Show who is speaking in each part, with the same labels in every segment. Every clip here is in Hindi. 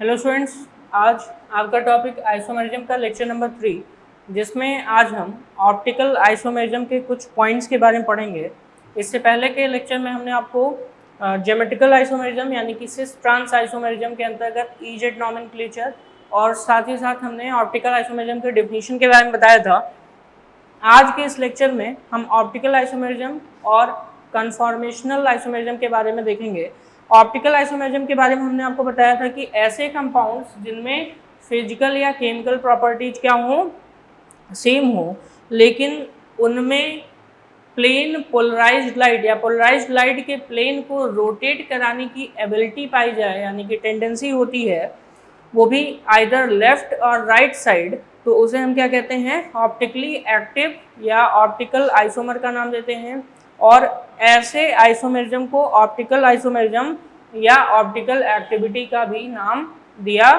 Speaker 1: हेलो स्टूडेंट्स, आज आपका टॉपिक आइसोमेरिज्म का लेक्चर नंबर 3, जिसमें आज हम ऑप्टिकल आइसोमेरिज्म के कुछ पॉइंट्स के बारे में पढ़ेंगे। इससे पहले के लेक्चर में हमने आपको ज्योमेट्रिकल आइसोमेरिज्म यानी कि सिस ट्रांस आइसोमेरिज्म के अंतर्गत ईजेड नॉमेनक्लेचर और साथ ही साथ हमने ऑप्टिकल आइसोमेरिज्म के डेफिनेशन के बारे में बताया था। आज के इस लेक्चर में हम ऑप्टिकल आइसोमेरिज्म और कन्फॉर्मेशनल आइसोमेरिज्म के बारे में देखेंगे। ऑप्टिकल आइसोमेरिज्म के बारे में हमने आपको बताया था कि ऐसे कंपाउंड्स जिनमें फिजिकल या केमिकल प्रॉपर्टीज क्या हो, सेम हो, लेकिन उनमें प्लेन पोलराइज्ड लाइट या पोलराइज्ड लाइट के प्लेन को रोटेट कराने की एबिलिटी पाई जाए, यानी कि टेंडेंसी होती है, वो भी आइदर लेफ्ट और राइट साइड, तो उसे हम क्या कहते हैं, ऑप्टिकली एक्टिव या ऑप्टिकल आइसोमर का नाम देते हैं। और ऐसे आइसोमेरिज्म को ऑप्टिकल आइसोमेरिज्म या ऑप्टिकल एक्टिविटी का भी नाम दिया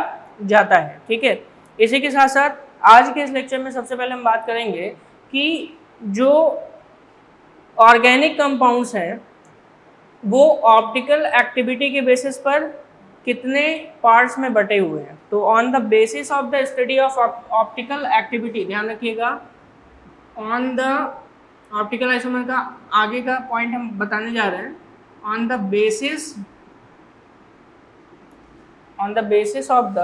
Speaker 1: जाता है। ठीक है, इसी के साथ साथ आज के इस लेक्चर में सबसे पहले हम बात करेंगे कि जो ऑर्गेनिक कंपाउंड्स हैं वो ऑप्टिकल एक्टिविटी के बेसिस पर कितने पार्ट्स में बटे हुए हैं। तो on the basis of the study of optical activity, ध्यान रखिएगा, ऑन द ऑप्टिकल आइसोमर का आगे का पॉइंट हम बताने जा रहे हैं। On the basis of the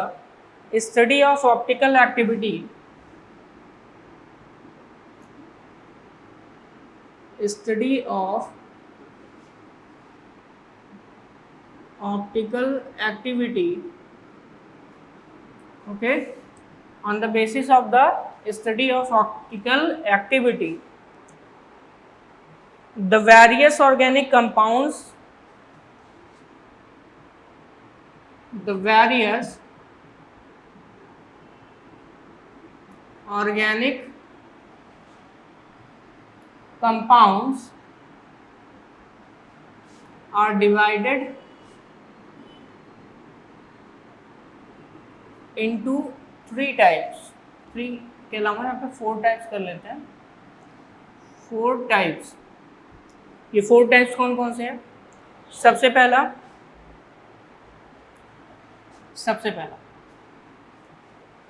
Speaker 1: study of optical activity, study of optical activity, okay, on the basis of the study of optical activity, the various organic compounds, the various organic compounds are divided into 3 types. 3 के अलावा यहाँ पे 4 टाइप्स कर लेते हैं। 4 टाइप्स, ये 4 टाइप्स कौन कौन से हैं? सबसे पहला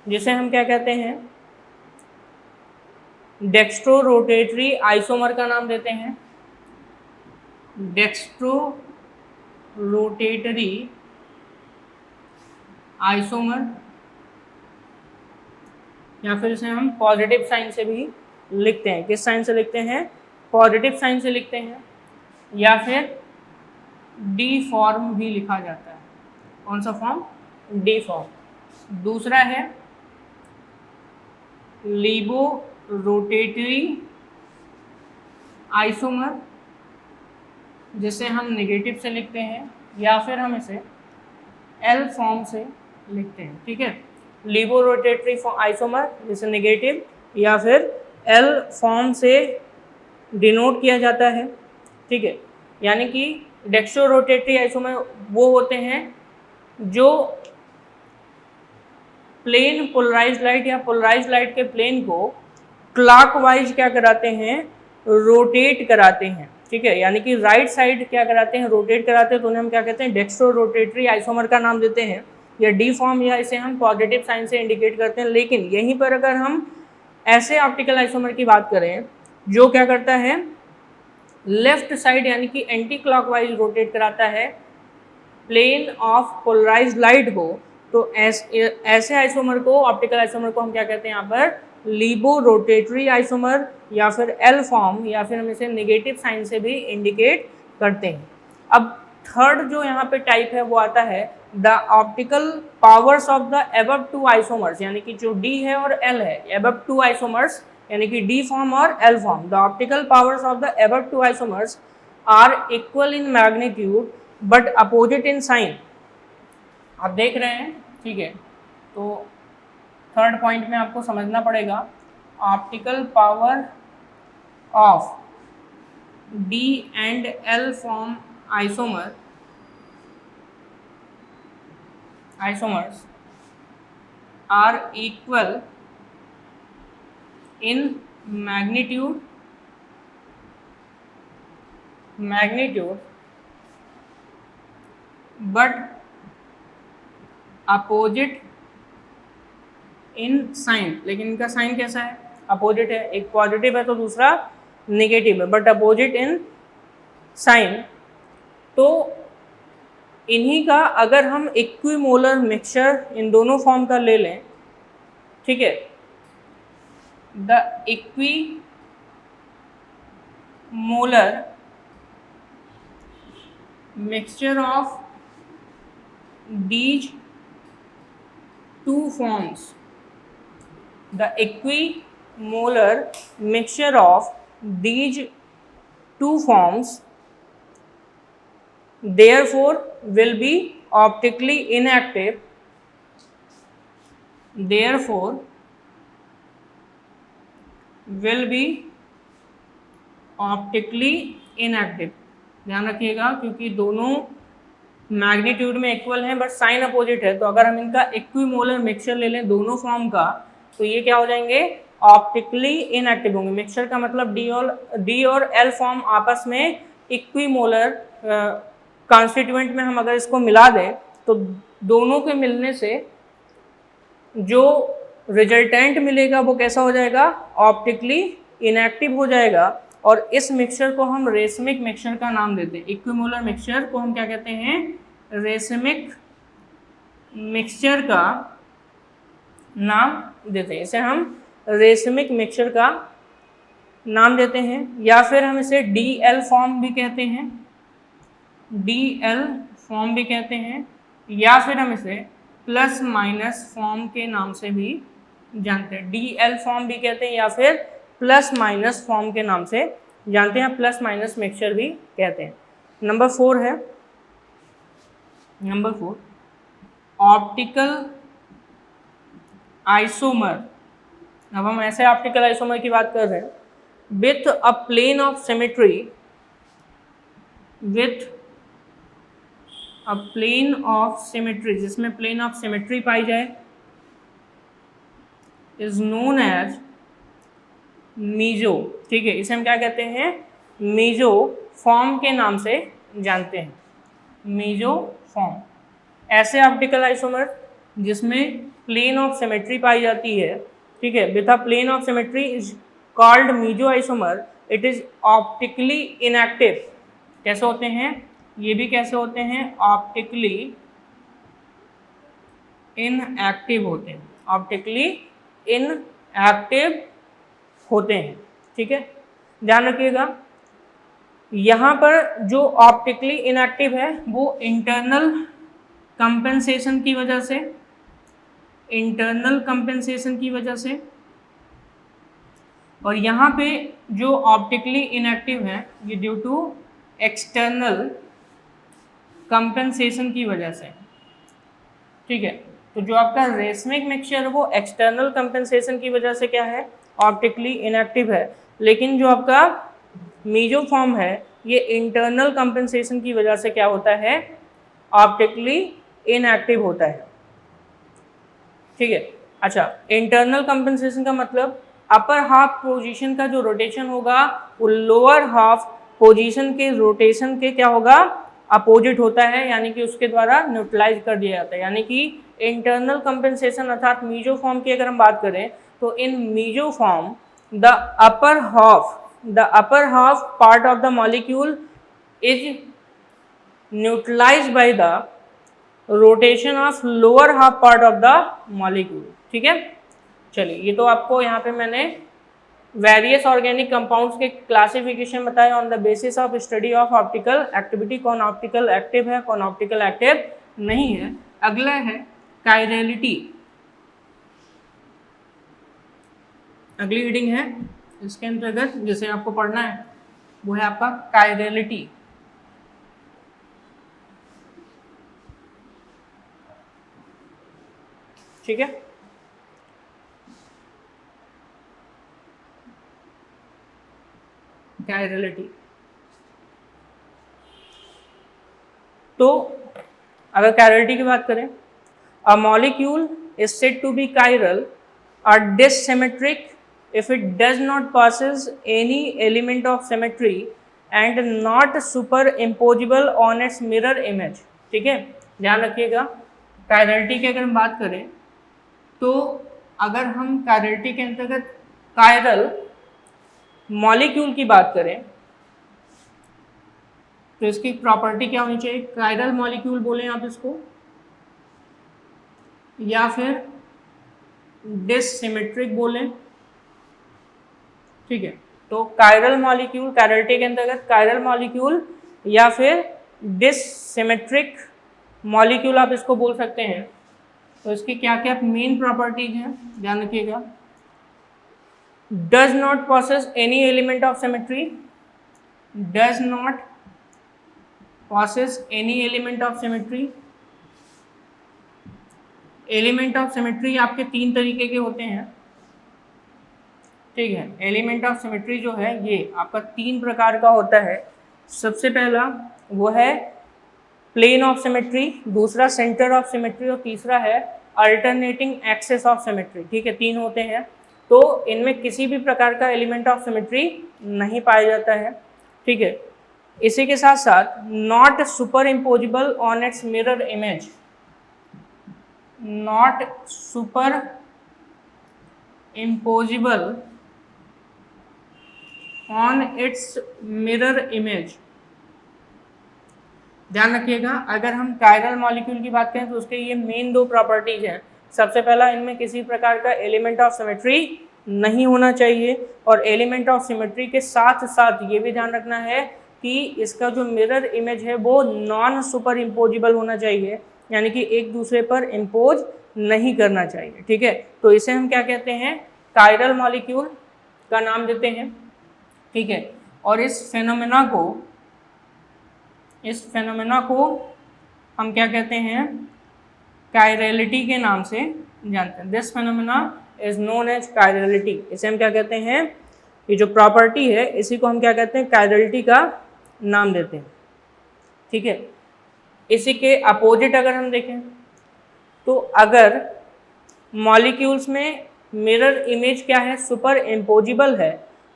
Speaker 1: जिसे हम क्या कहते हैं, डेक्स्ट्रो रोटेटरी आइसोमर का नाम देते हैं। डेक्स्ट्रो रोटेटरी आइसोमर, या फिर इसे हम पॉजिटिव साइन से भी लिखते हैं। किस साइन से लिखते हैं? पॉजिटिव साइन से लिखते हैं, या फिर डी फॉर्म भी लिखा जाता है। कौन सा फॉर्म? D form. दूसरा है लीबो रोटेटरी आइसोमर, जिसे हम नेगेटिव से लिखते हैं, या फिर हम इसे एल फॉर्म से लिखते हैं। ठीक है, लीबो रोटेटरी आइसोमर जिसे नेगेटिव या फिर एल फॉर्म से डिनोट किया जाता है। ठीक है, यानी कि डेक्स्ट्रो रोटेटरी आइसोमर वो होते हैं जो प्लेन पोलराइज्ड लाइट या पोलराइज्ड लाइट के प्लेन को क्लॉकवाइज क्या कराते हैं, रोटेट कराते हैं। ठीक है, यानी कि राइट साइड क्या कराते हैं, रोटेट कराते हैं, तो उन्हें हम क्या कहते हैं, डेक्स्ट्रो रोटेटरी आइसोमर का नाम देते हैं, या डी फॉर्म, या इसे हम पॉजिटिव साइन से इंडिकेट करते हैं। लेकिन यहीं पर अगर हम ऐसे ऑप्टिकल आइसोमर की बात करें जो क्या करता है, लेफ्ट साइड यानी कि एंटी क्लॉकवाइज रोटेट कराता है प्लेन ऑफ पोलराइज्ड लाइट को, तो ऐसे आइसोमर को, ऑप्टिकल आइसोमर को हम क्या कहते हैं यहाँ पर, लीबो रोटेटरी आइसोमर, या फिर एल फॉर्म, या फिर हम इसे नेगेटिव साइन से भी इंडिकेट करते हैं। अब थर्ड जो यहाँ पे टाइप है वो आता है the optical powers of the above 2 isomers, यानी कि जो डी है और एल है, एबव 2 आइसोमर्स यानी कि डी फॉर्म और L form. The optical powers of the above 2 isomers are equal in magnitude but opposite in sign. आप देख रहे हैं, ठीक है, तो थर्ड पॉइंट में आपको समझना पड़ेगा optical power of D and L form isomers are equal in magnitude but opposite in sign, लेकिन इनका साइन कैसा है, अपोजिट है, एक पॉजिटिव है तो दूसरा नेगेटिव है, बट अपोजिट इन साइन। तो इन्हीं का अगर हम इक्विमोलर मिक्सचर इन दोनों फॉर्म का ले लें, ठीक है, the equimolar mixture of these two forms, the equimolar mixture of these two forms therefore will be optically inactive, therefore will be optically inactive। ध्यान रखिएगा क्योंकि दोनों मैग्नीट्यूड में इक्वल हैं बट साइन अपोजिट है, तो अगर हम इनका इक्विमोलर मिक्सचर ले लें दोनों फॉर्म का तो ये क्या हो जाएंगे, ऑप्टिकली इनएक्टिव होंगे। मिक्सचर का मतलब डी और एल फॉर्म आपस में इक्विमोलर कॉन्स्टिट्यूएंट में हम अगर इसको मिला दें तो दोनों के मिलने से जो रिजल्टेंट मिलेगा वो कैसा हो जाएगा, ऑप्टिकली इनएक्टिव हो जाएगा। और इस मिक्सचर को हम रेसमिक मिक्सचर का नाम देते हैं। इक्विमोलर मिक्सचर को हम क्या कहते हैं, रेसमिक मिक्सचर का नाम देते हैं। इसे हम रेसमिक मिक्सचर का नाम देते हैं, या फिर हम इसे DL फॉर्म भी कहते हैं, DL फॉर्म भी कहते हैं, या फिर हम इसे प्लस माइनस फॉर्म के नाम से भी जानते हैं। DL फॉर्म भी कहते हैं या फिर प्लस माइनस फॉर्म के नाम से जानते हैं, प्लस माइनस मिक्सचर भी कहते हैं। नंबर 4 है, नंबर 4 ऑप्टिकल आइसोमर। अब हम ऐसे ऑप्टिकल आइसोमर की बात कर रहे हैं with a plane of symmetry, with a plane of symmetry, जिसमें प्लेन ऑफ सिमेट्री पाई जाए, इज नोन एज मीजो। ठीक है, इसे हम क्या कहते हैं, मीजो फॉर्म के नाम से जानते हैं, मीजो फॉर्म। ऐसे ऑप्टिकल आइसोमर जिसमें प्लेन ऑफ सिमेट्री पाई जाती है, ठीक है, with a plane of symmetry is called meso isomer, it is optically inactive. कैसे होते हैं, ये भी कैसे होते हैं, ऑप्टिकली इनएक्टिव होते हैं, ऑप्टिकली इनएक्टिव होते हैं। ठीक है, ध्यान रखिएगा यहाँ पर जो ऑप्टिकली इनएक्टिव है वो इंटरनल कंपेंसेशन की वजह से, इंटरनल कंपेंसेशन की वजह से, और यहाँ पे जो ऑप्टिकली इनएक्टिव है ये ड्यू टू एक्सटर्नल कंपेंसेशन की वजह से। ठीक है, तो जो आपका रेसमिक मिक्सचर वो एक्सटर्नल कंपेंसेशन की वजह से क्या है, ऑप्टिकली इनएक्टिव है, लेकिन जो आपका मीजो फॉर्म है ये इंटरनल कंपेंसेशन की वजह से क्या होता है, ऑप्टिकली इनएक्टिव होता है। ठीक है, अच्छा, इंटरनल कंपेंसेशन का मतलब अपर हाफ पोजीशन का जो रोटेशन होगा वो लोअर हाफ पोजीशन के रोटेशन के क्या होगा, अपोजिट होता है, यानी कि उसके द्वारा न्यूट्रलाइज कर दिया जाता है। यानी कि इंटरनल कंपेंसेशन अर्थात मीजो फॉर्म की अगर हम बात करें तो in meso form the upper half part of the molecule is neutralised by the rotation of lower half part of the molecule. ठीक है, चलिए, ये तो आपको यहाँ पे मैंने वेरियस ऑर्गेनिक कंपाउंड्स के क्लासिफिकेशन बताया on the basis of study of optical activity, कौन ऑप्टिकल एक्टिव है कौन ऑप्टिकल एक्टिव नहीं है। अगला है कायरलिटी, अगली रीडिंग है इसके अंतर्गत जिसे आपको पढ़ना है वो है आपका कायरलिटी। ठीक है, कायरलिटी। तो अगर कायरलिटी की बात करें, a molecule is said to be chiral or dissymmetric if it does not possess any element of symmetry and not superimposable on its mirror image। ठीक है, ध्यान रखिएगा, कायरलिटी की अगर हम बात करें तो अगर हम कायरलिटी के अंतर्गत कायरल मॉलिक्यूल की बात करें तो इसकी प्रॉपर्टी क्या होनी चाहिए? कायरल मॉलिक्यूल बोलें आप इसको, या फिर डिसिमेट्रिक बोलें, ठीक है। तो कायरल मॉलिक्यूल, कायरलिटी के अंतर्गत कायरल मॉलिक्यूल या फिर डिसिमेट्रिक मॉलिक्यूल आप इसको बोल सकते हैं। तो इसकी क्या क्या मेन प्रॉपर्टीज हैं, ध्यान रखिएगा। Does not possesses any element of symmetry, does not possesses any element of symmetry. Element of symmetry आपके तीन तरीके के होते हैं, ठीक है। एलिमेंट ऑफ सिमेट्री जो है ये आपका तीन प्रकार का होता है। सबसे पहला वो है प्लेन ऑफ सिमेट्री, दूसरा सेंटर ऑफ सिमेट्री और तीसरा है अल्टरनेटिंग एक्सेस ऑफ सिमेट्री, ठीक है। तीन होते हैं। तो इनमें किसी भी प्रकार का एलिमेंट ऑफ सिमेट्री नहीं पाया जाता है, ठीक है। इसी के साथ साथ not super imposable on it's mirror image, not super imposable on it's mirror image. ध्यान रखिएगा, अगर हम कायरल मॉलिक्यूल की बात करें तो उसके ये मेन दो प्रॉपर्टीज हैं। सबसे पहला, इनमें किसी प्रकार का एलिमेंट ऑफ सिमेट्री नहीं होना चाहिए, और एलिमेंट ऑफ सिमेट्री के साथ साथ ये भी ध्यान रखना है कि इसका जो मिरर इमेज है वो नॉन सुपर इम्पोजिबल होना चाहिए, यानी कि एक दूसरे पर इम्पोज नहीं करना चाहिए, ठीक है। तो इसे हम क्या कहते हैं? कायरल मॉलिक्यूल का नाम देते हैं, ठीक है। और इस फेनोमेना को हम क्या कहते हैं? कायरलिटी के नाम से जानते हैं। This phenomena is known as chirality. इसे हम क्या कहते हैं? ये जो प्रॉपर्टी है इसी को हम क्या कहते हैं? कायरलिटी का नाम देते हैं, ठीक है। इसी के अपोजिट अगर हम देखें तो अगर मॉलिक्यूल्स में मिरर इमेज क्या है? सुपर इम्पोजिबल है,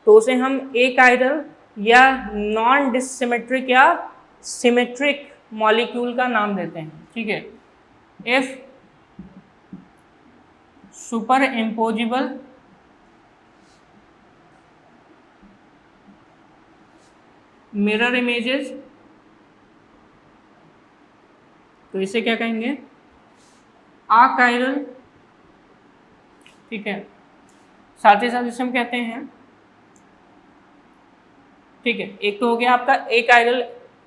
Speaker 1: तो उसे हम एकाइरल या नॉन डिसिमेट्रिक या सिमेट्रिक मॉलिक्यूल का नाम देते हैं, ठीक है। If super imposable mirror images, तो इसे क्या कहेंगे? अकाइरल, ठीक है। साथ ही साथ इसे हम कहते हैं, ठीक है। एक तो हो गया आपका एकाइरल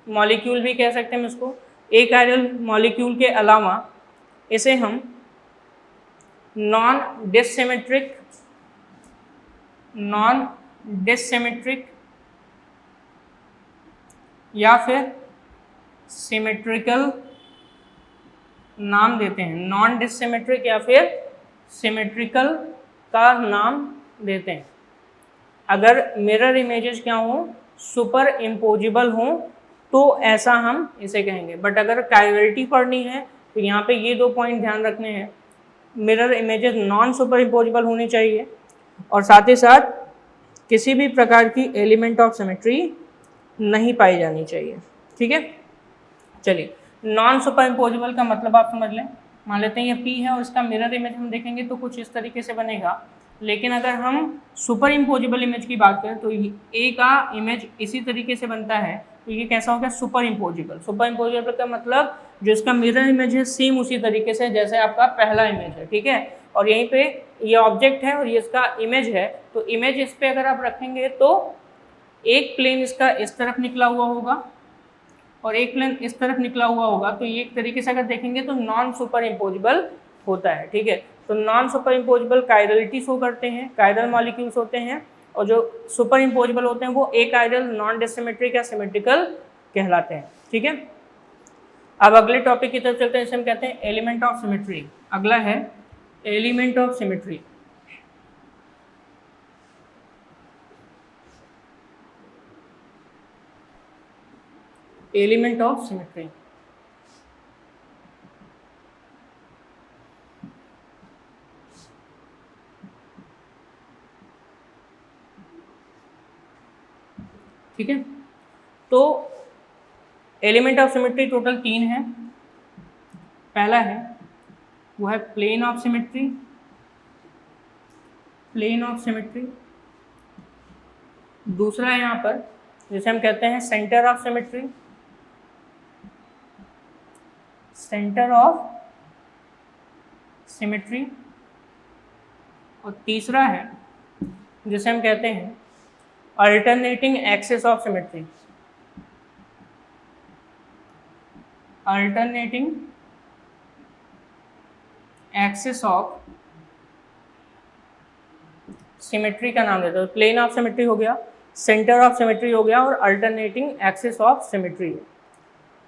Speaker 1: मॉलिक्यूल भी कह सकते हैं हम इसको। एकाइरल मॉलिक्यूल के अलावा इसे हम नॉन डिसिमेट्रिक या फिर सिमेट्रिकल नाम देते हैं। नॉन डिसिमेट्रिक या फिर सिमेट्रिकल का नाम देते हैं अगर मिरर इमेजेस क्या हो? सुपर इम्पोजिबल हो, तो ऐसा हम इसे कहेंगे। बट अगर कायरलिटी पढ़नी है तो यहाँ पे ये दो पॉइंट ध्यान रखने हैं। Mirror images non super imposable होनी चाहिए, और साथ ही साथ किसी भी प्रकार की एलिमेंट ऑफ सिमेट्री नहीं पाई जानी चाहिए, ठीक है। चलिए, नॉन सुपर इम्पोजिबल का मतलब आप समझ लें। मान लेते हैं ये P है और इसका मिरर इमेज हम देखेंगे तो कुछ इस तरीके से बनेगा। लेकिन अगर हम सुपर इम्पोजिबल इमेज की बात करें तो A का इमेज इसी तरीके से बनता है, तो ये कैसा हो गया? Super imposable. सुपर इम्पोजिबल का मतलब जो इसका मिरर इमेज है सेम उसी तरीके से जैसे आपका पहला इमेज है, ठीक है। और यहीं पे ये ऑब्जेक्ट है और ये इसका इमेज है, तो इमेज इस पर अगर आप रखेंगे तो एक प्लेन इसका इस तरफ निकला हुआ होगा और एक प्लेन इस तरफ निकला हुआ होगा, तो ये एक तरीके से अगर देखेंगे तो नॉन सुपर इम्पोजिबल होता है, ठीक है। तो non super imposable chirality show करते हैं, कायरल मॉलिक्यूल्स होते हैं, और जो सुपर इम्पोजिबल होते हैं वो एकाइरल, नॉन डिसिमेट्रिक या सिमेट्रिकल कहलाते हैं, ठीक है। अब अगले टॉपिक की तरफ चलते हैं, इसे हम कहते हैं एलिमेंट ऑफ सिमेट्री। अगला है element of symmetry. Element of symmetry, ठीक है। तो एलिमेंट ऑफ सिमेट्री टोटल तीन है। पहला है वो है plane of symmetry, plane of symmetry. दूसरा है यहाँ पर जिसे हम कहते हैं centre of symmetry, centre of symmetry. और तीसरा है जिसे हम कहते हैं alternating axis of symmetry, alternating axis of symmetry का नाम देते हैं। प्लेन ऑफ सिमेट्री हो गया, सेंटर ऑफ सिमेट्री हो गया और alternating axis of symmetry.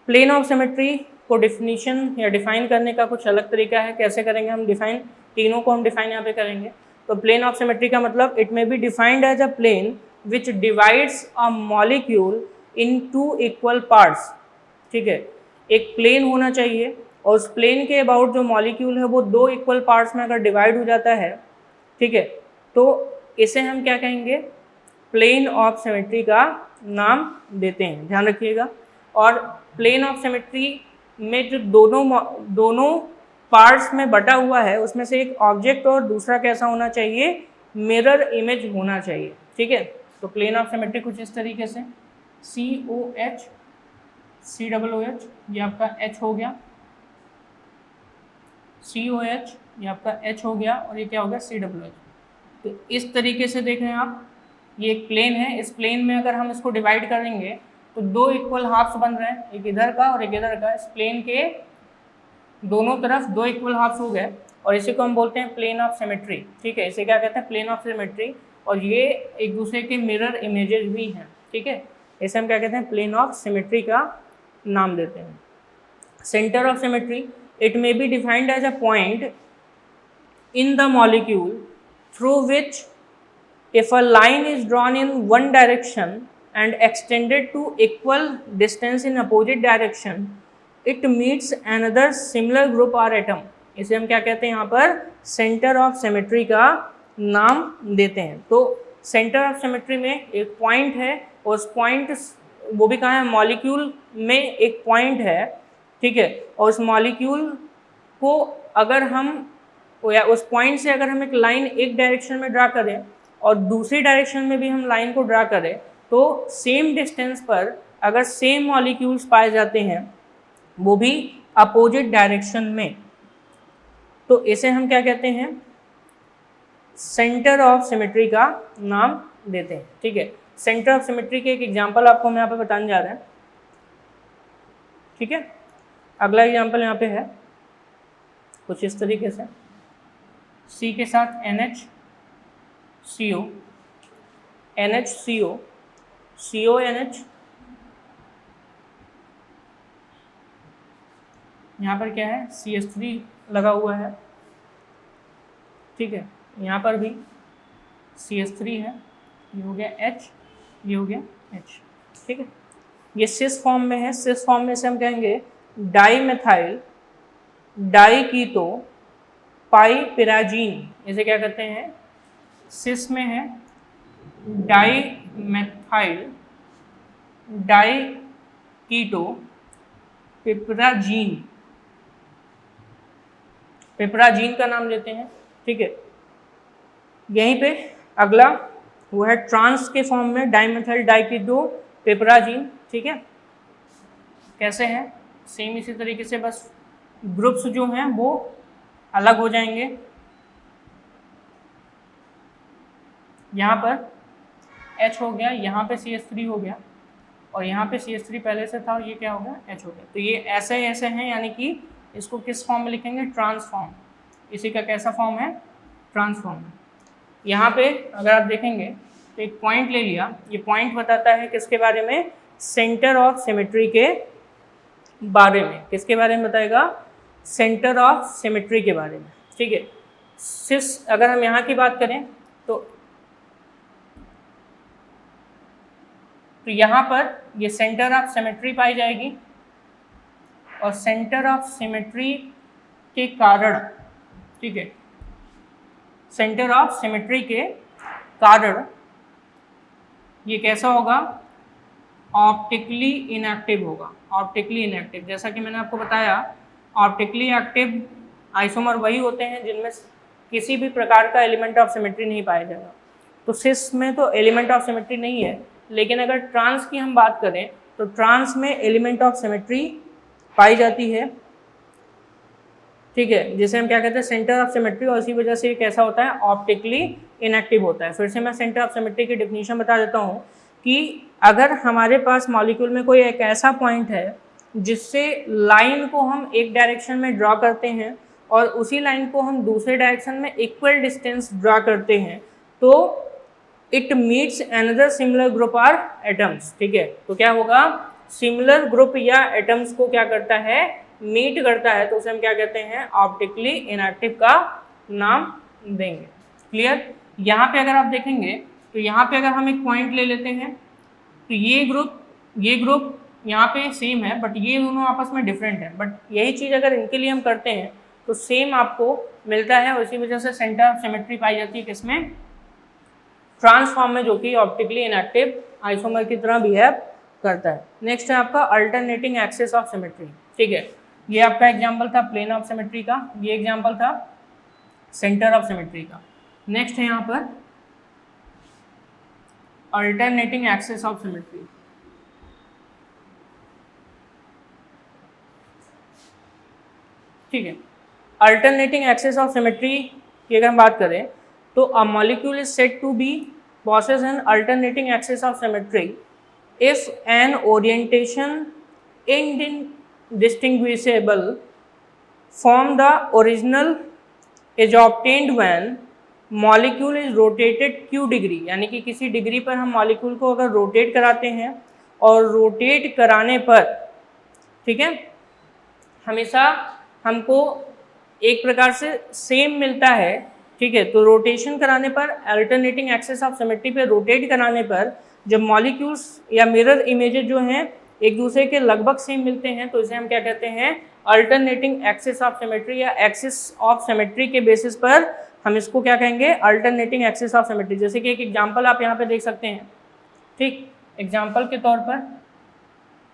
Speaker 1: Plane of symmetry को डिफिनीशन या डिफाइन करने का कुछ अलग तरीका है। कैसे करेंगे हम डिफाइन, तीनों को हम डिफाइन यहाँ पे करेंगे। तो प्लेन ऑफ सिमेट्री का मतलब it may be defined as a plane which divides a molecule into equal parts. ठीक है, एक प्लेन होना चाहिए और उस प्लेन के अबाउट जो मॉलिक्यूल है वो दो इक्वल पार्ट्स में अगर डिवाइड हो जाता है, ठीक है, तो इसे हम क्या कहेंगे, प्लेन ऑफ सिमेट्री का नाम देते हैं, ध्यान रखिएगा। और प्लेन ऑफ सिमेट्री में जो दोनों पार्ट्स में बटा हुआ है उसमें से एक ऑब्जेक्ट और दूसरा कैसा होना चाहिए, मिरर इमेज होना चाहिए। ठीक है, तो प्लेन ऑफ सिमेट्री कुछ इस तरीके से COH COOH, ये आपका H हो गया, COH ये आपका H हो गया और ये क्या हो गया COOH। तो इस तरीके से देख रहे हैं आप, ये एक प्लेन है, इस प्लेन में अगर हम इसको डिवाइड करेंगे तो दो इक्वल हाफ्स बन रहे हैं, एक इधर का और एक इधर का। इस प्लेन के दोनों तरफ दो इक्वल हाफ्स हो गए और इसी को हम बोलते हैं प्लेन ऑफ सिमेट्री। ठीक है, इसे क्या कहते हैं, प्लेन ऑफ सिमेट्री। और ये एक दूसरे के मिरर इमेजेस भी हैं। ठीक है, इसे हम क्या कहते हैं, प्लेन ऑफ सिमेट्री का नाम देते हैं। Centre of symmetry, it may be defined as a point in the molecule through which if a line is drawn in one direction and extended to equal distance in opposite direction, it meets another similar group or atom। इसे हम क्या कहते हैं यहाँ पर, सेंटर ऑफ सिमेट्री का नाम देते हैं। तो सेंटर ऑफ सिमेट्री में एक पॉइंट है और उस पॉइंट वो भी कहाँ है, मॉलिक्यूल में एक पॉइंट है। ठीक है, और उस मॉलिक्यूल को अगर हम या उस पॉइंट से अगर हम एक लाइन एक डायरेक्शन में ड्रा करें और दूसरी डायरेक्शन में भी हम लाइन को ड्रा करें तो सेम डिस्टेंस पर अगर सेम मॉलिक्यूल्स पाए जाते हैं, वो भी अपोजिट डायरेक्शन में, तो इसे हम क्या कहते हैं, सेंटर ऑफ सिमेट्री का नाम देते हैं। ठीक है, सेंटर ऑफ सिमेट्री के एक एग्जांपल आपको हम यहाँ पे बताने जा रहे हैं। ठीक है, अगला एग्जांपल यहाँ पे है कुछ इस तरीके से, C के साथ NHCO, NHCO, CONH, यहाँ पर क्या है, CH3 लगा हुआ है। ठीक है, यहाँ पर भी CH3 है, ये हो गया H, ये हो गया H। ठीक है, ये सिस फॉर्म में है। सिस फॉर्म में से हम कहेंगे डाईमेथाइल डाईकीटो पाइपिराजीन, इसे क्या कहते हैं, सिस में है डाईमेथाइल डाईकीटो पिपराजीन, पिपराजीन का नाम लेते हैं। ठीक है, यहीं पे अगला वो है ट्रांस के फॉर्म में डाईमेथाइल डाईकीटो पिपराजीन। ठीक है, कैसे है, सेम इसी तरीके से, बस ग्रुप्स जो हैं वो अलग हो जाएंगे। यहाँ पर H हो गया, यहाँ पे CH3 हो गया और यहाँ पे CH3 पहले से था और ये क्या हो गया, H हो गया। तो ये ऐसे ऐसे हैं, यानी कि इसको किस फॉर्म में लिखेंगे, ट्रांसफॉर्म। इसी का कैसा फॉर्म है, ट्रांसफॉर्म। यहाँ पे अगर आप देखेंगे तो एक पॉइंट ले लिया, ये पॉइंट बताता है किसके बारे में, सेंटर ऑफ सिमेट्री के बारे में। किसके बारे में बताएगा, सेंटर ऑफ सिमेट्री के बारे में। ठीक है, सिस अगर हम यहाँ की बात करें तो यहाँ पर ये सेंटर ऑफ सिमेट्री पाई जाएगी और सेंटर ऑफ सिमेट्री के कारण, ठीक है, सेंटर ऑफ सिमेट्री के कारण ये कैसा होगा, ऑप्टिकली इनएक्टिव होगा। ऑप्टिकली इनएक्टिव, जैसा कि मैंने आपको बताया, ऑप्टिकली एक्टिव आइसोमर वही होते हैं जिनमें किसी भी प्रकार का एलिमेंट ऑफ सिमेट्री नहीं पाया जाएगा। तो सिस में तो एलिमेंट ऑफ सिमेट्री नहीं है, लेकिन अगर ट्रांस की हम बात करें तो ट्रांस में एलिमेंट ऑफ सिमेट्री पाई जाती है, ठीक है, जिसे हम क्या कहते हैं सेंटर ऑफ सिमेट्री, और इसी वजह से ये कैसा होता है ऑप्टिकली इनएक्टिव होता है। फिर से मैं सेंटर ऑफ सिमेट्री की डेफिनेशन बता देता हूँ कि अगर हमारे पास मॉलिक्यूल में कोई एक ऐसा पॉइंट है जिससे लाइन को हम एक डायरेक्शन में ड्रॉ करते हैं और उसी लाइन को हम दूसरे डायरेक्शन में इक्वल डिस्टेंस ड्रॉ करते हैं, तो it meets another similar group or atoms, ठीक है। तो क्या होगा, सिमिलर ग्रुप या एटम्स को क्या करता है, मीट करता है, तो उसे हम क्या कहते हैं ऑप्टिकली इनएक्टिव का नाम देंगे। क्लियर। यहाँ पे अगर आप देखेंगे तो यहाँ पे अगर हम एक पॉइंट ले लेते हैं तो ये ग्रुप यहाँ पे सेम है, बट ये दोनों आपस में डिफरेंट है, बट यही चीज़ अगर इनके लिए हम करते हैं तो सेम आपको मिलता है, और इसी वजह से सेंटर ऑफ सिमेट्री पाई जाती है किसमें, ट्रांसफॉर्म में, जो कि ऑप्टिकली इनएक्टिव आइसोमर की तरह बिहेव करता है। नेक्स्ट है आपका अल्टरनेटिंग एक्सिस ऑफ सिमेट्री, ठीक है। ये आपका एग्जांपल था प्लेन ऑफ सिमेट्री का, ये एग्जांपल था सेंटर ऑफ सिमेट्री का। नेक्स्ट है यहाँ पर अल्टरनेटिंग एक्सिस ऑफ सिमेट्री, ठीक है। अल्टरनेटिंग एक्सिस ऑफ सिमेट्री की अगर हम बात करें तो a molecule is said to be possess an alternating axis of symmetry if an orientation indistinguishable from the original is obtained when molecule is rotated q degree, यानी कि किसी डिग्री पर हम मॉलिक्यूल को अगर रोटेट कराते हैं और रोटेट कराने पर, ठीक है, हमेशा हमको एक प्रकार से सेम मिलता है, ठीक है। तो रोटेशन कराने पर, अल्टरनेटिंग एक्सिस ऑफ सिमेट्री पे रोटेट कराने पर जब मॉलिक्यूल्स या मिरर इमेजेस जो हैं एक दूसरे के लगभग सेम मिलते हैं, तो इसे हम क्या कहते हैं अल्टरनेटिंग एक्सिस ऑफ सिमेट्री, या एक्सिस ऑफ सिमेट्री के बेसिस पर हम इसको क्या कहेंगे अल्टरनेटिंग एक्सिस ऑफ सिमेट्री। जैसे कि एक एग्जांपल आप यहाँ पे देख सकते हैं, ठीक, एग्जांपल के तौर पर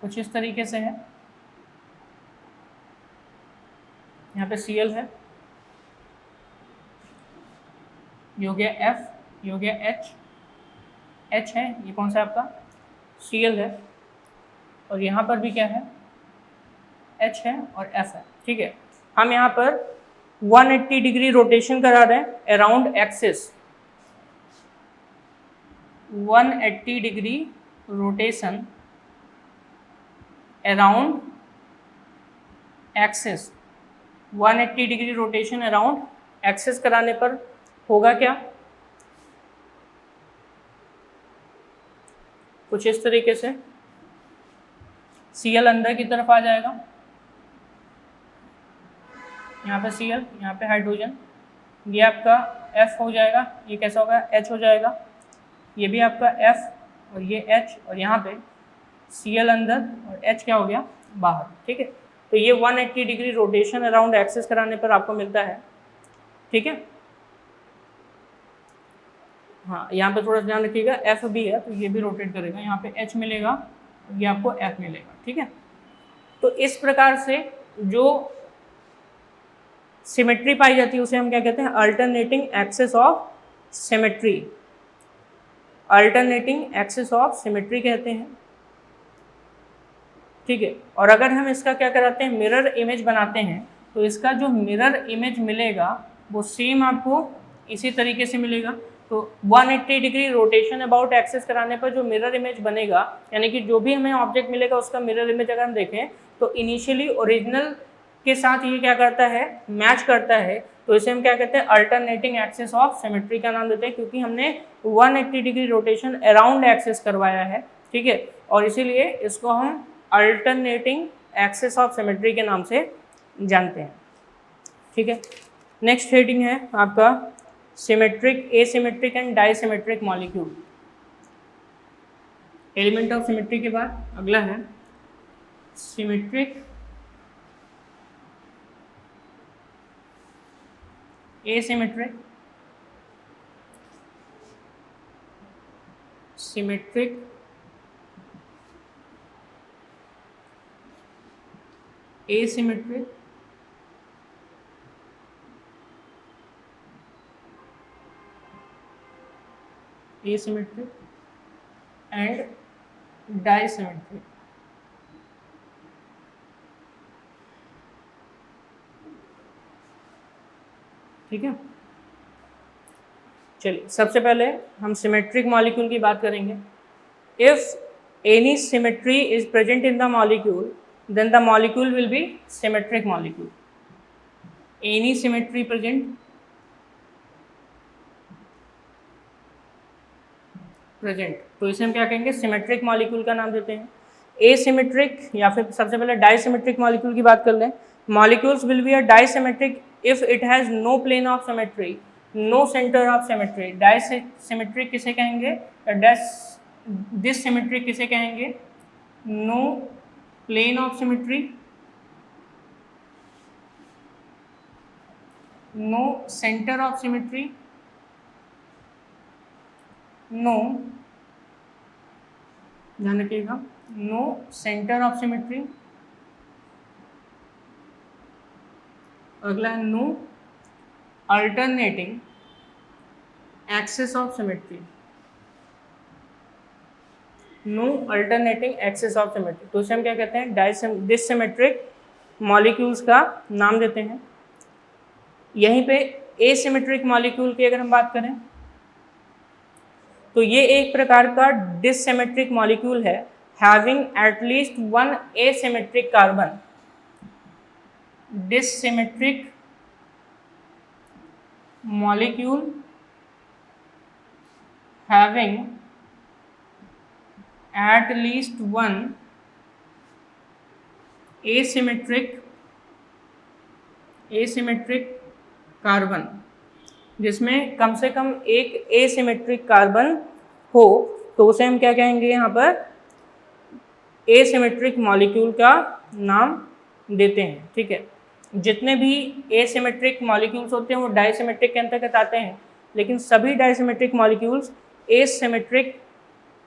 Speaker 1: कुछ इस तरीके से है, यहाँ पे Cl है, ये हो गया F, ये हो गया H है, ये कौन सा आपका Cl है, और यहाँ पर भी क्या है H है और F है, ठीक है। हम यहाँ पर 180 डिग्री रोटेशन करा रहे हैं around axis, 180 degree rotation around axis, 180 degree rotation around axis कराने पर होगा क्या, कुछ इस तरीके से Cl अंदर की तरफ आ जाएगा, यहाँ पे Cl, यहाँ पे हाइड्रोजन, ये आपका F हो जाएगा, ये कैसा होगा H हो जाएगा, ये भी आपका F और ये H, और यहाँ पे Cl अंदर और H क्या हो गया बाहर, ठीक है। तो ये 180 डिग्री रोटेशन अराउंड एक्सिस कराने पर आपको मिलता है, ठीक है। हाँ, यहाँ पे थोड़ा ध्यान रखिएगा, F भी है तो ये भी रोटेट करेगा, यहाँ पे H मिलेगा, ये आपको F मिलेगा, ठीक है। तो इस प्रकार से जो सिमेट्री पाई जाती है उसे हम क्या कहते हैं alternating axis of symmetry, alternating axis of symmetry कहते हैं, ठीक है। और अगर हम इसका क्या कराते हैं मिरर इमेज बनाते हैं तो इसका जो मिरर इमेज मिलेगा वो सेम आपको इसी तरीके से मिलेगा। तो 180 डिग्री रोटेशन अबाउट एक्सिस कराने पर जो मिरर इमेज बनेगा, यानी कि जो भी हमें ऑब्जेक्ट मिलेगा उसका मिरर इमेज अगर हम देखें तो इनिशियली ओरिजिनल के साथ ये क्या करता है मैच करता है, तो इसे हम क्या कहते हैं अल्टरनेटिंग एक्सिस ऑफ सिमेट्री का नाम देते हैं, क्योंकि हमने 180 डिग्री रोटेशन अराउंड एक्सिस करवाया है, ठीक है। और इसीलिए इसको हम अल्टरनेटिंग एक्सिस ऑफ सिमेट्री के नाम से जानते हैं, ठीक है। नेक्स्ट हेडिंग है आपका symmetric, asymmetric and dissymmetric molecule. Element of symmetry के बाद अगला है symmetric, asymmetric, symmetric, asymmetric asymmetric and dissymmetric. ठीक है, चलिए सबसे पहले हम सिमेट्रिक मॉलिक्यूल की बात करेंगे। If any symmetry is present in the molecule then the molecule will be symmetric molecule. Any symmetry present तो इसे हम क्या कहेंगे, सिमेट्रिक मॉलिक्यूल का नाम देते हैं। एसिमेट्रिक या फिर सबसे पहले डाइसिमेट्रिक मॉलिक्यूल की बात कर लें। Molecules will be a dissymmetric if it has no plane of symmetry, no centre of symmetry. Dissymmetric किसे कहेंगे, डिसिमेट्रिक किसे कहेंगे, no plane of symmetry, no centre of symmetry, no, ध्यान रखिएगा, नो सेंटर ऑफ सिमेट्री। अगला है no alternating axis of symmetry, no alternating axis of symmetry. तो इसे हम क्या कहते हैं, डिसिमेट्रिक मॉलिक्यूल्स का नाम देते हैं। यहीं पे एसिमेट्रिक मॉलिक्यूल की अगर हम बात करें तो ये एक प्रकार का डिसिमेट्रिक मॉलिक्यूल है, having at least one asymmetric carbon. Dissymmetric molecule having at least one asymmetric carbon, जिसमें कम से कम एक एसिमेट्रिक कार्बन हो, तो उसे हम क्या कहेंगे, यहाँ पर एसिमेट्रिक मॉलिक्यूल का नाम देते हैं। ठीक है, जितने भी एसिमेट्रिक मॉलिक्यूल्स होते हैं वो डाइसिमेट्रिक के अंतर्गत आते हैं, लेकिन सभी डाइसिमेट्रिक मॉलिक्यूल्स एसिमेट्रिक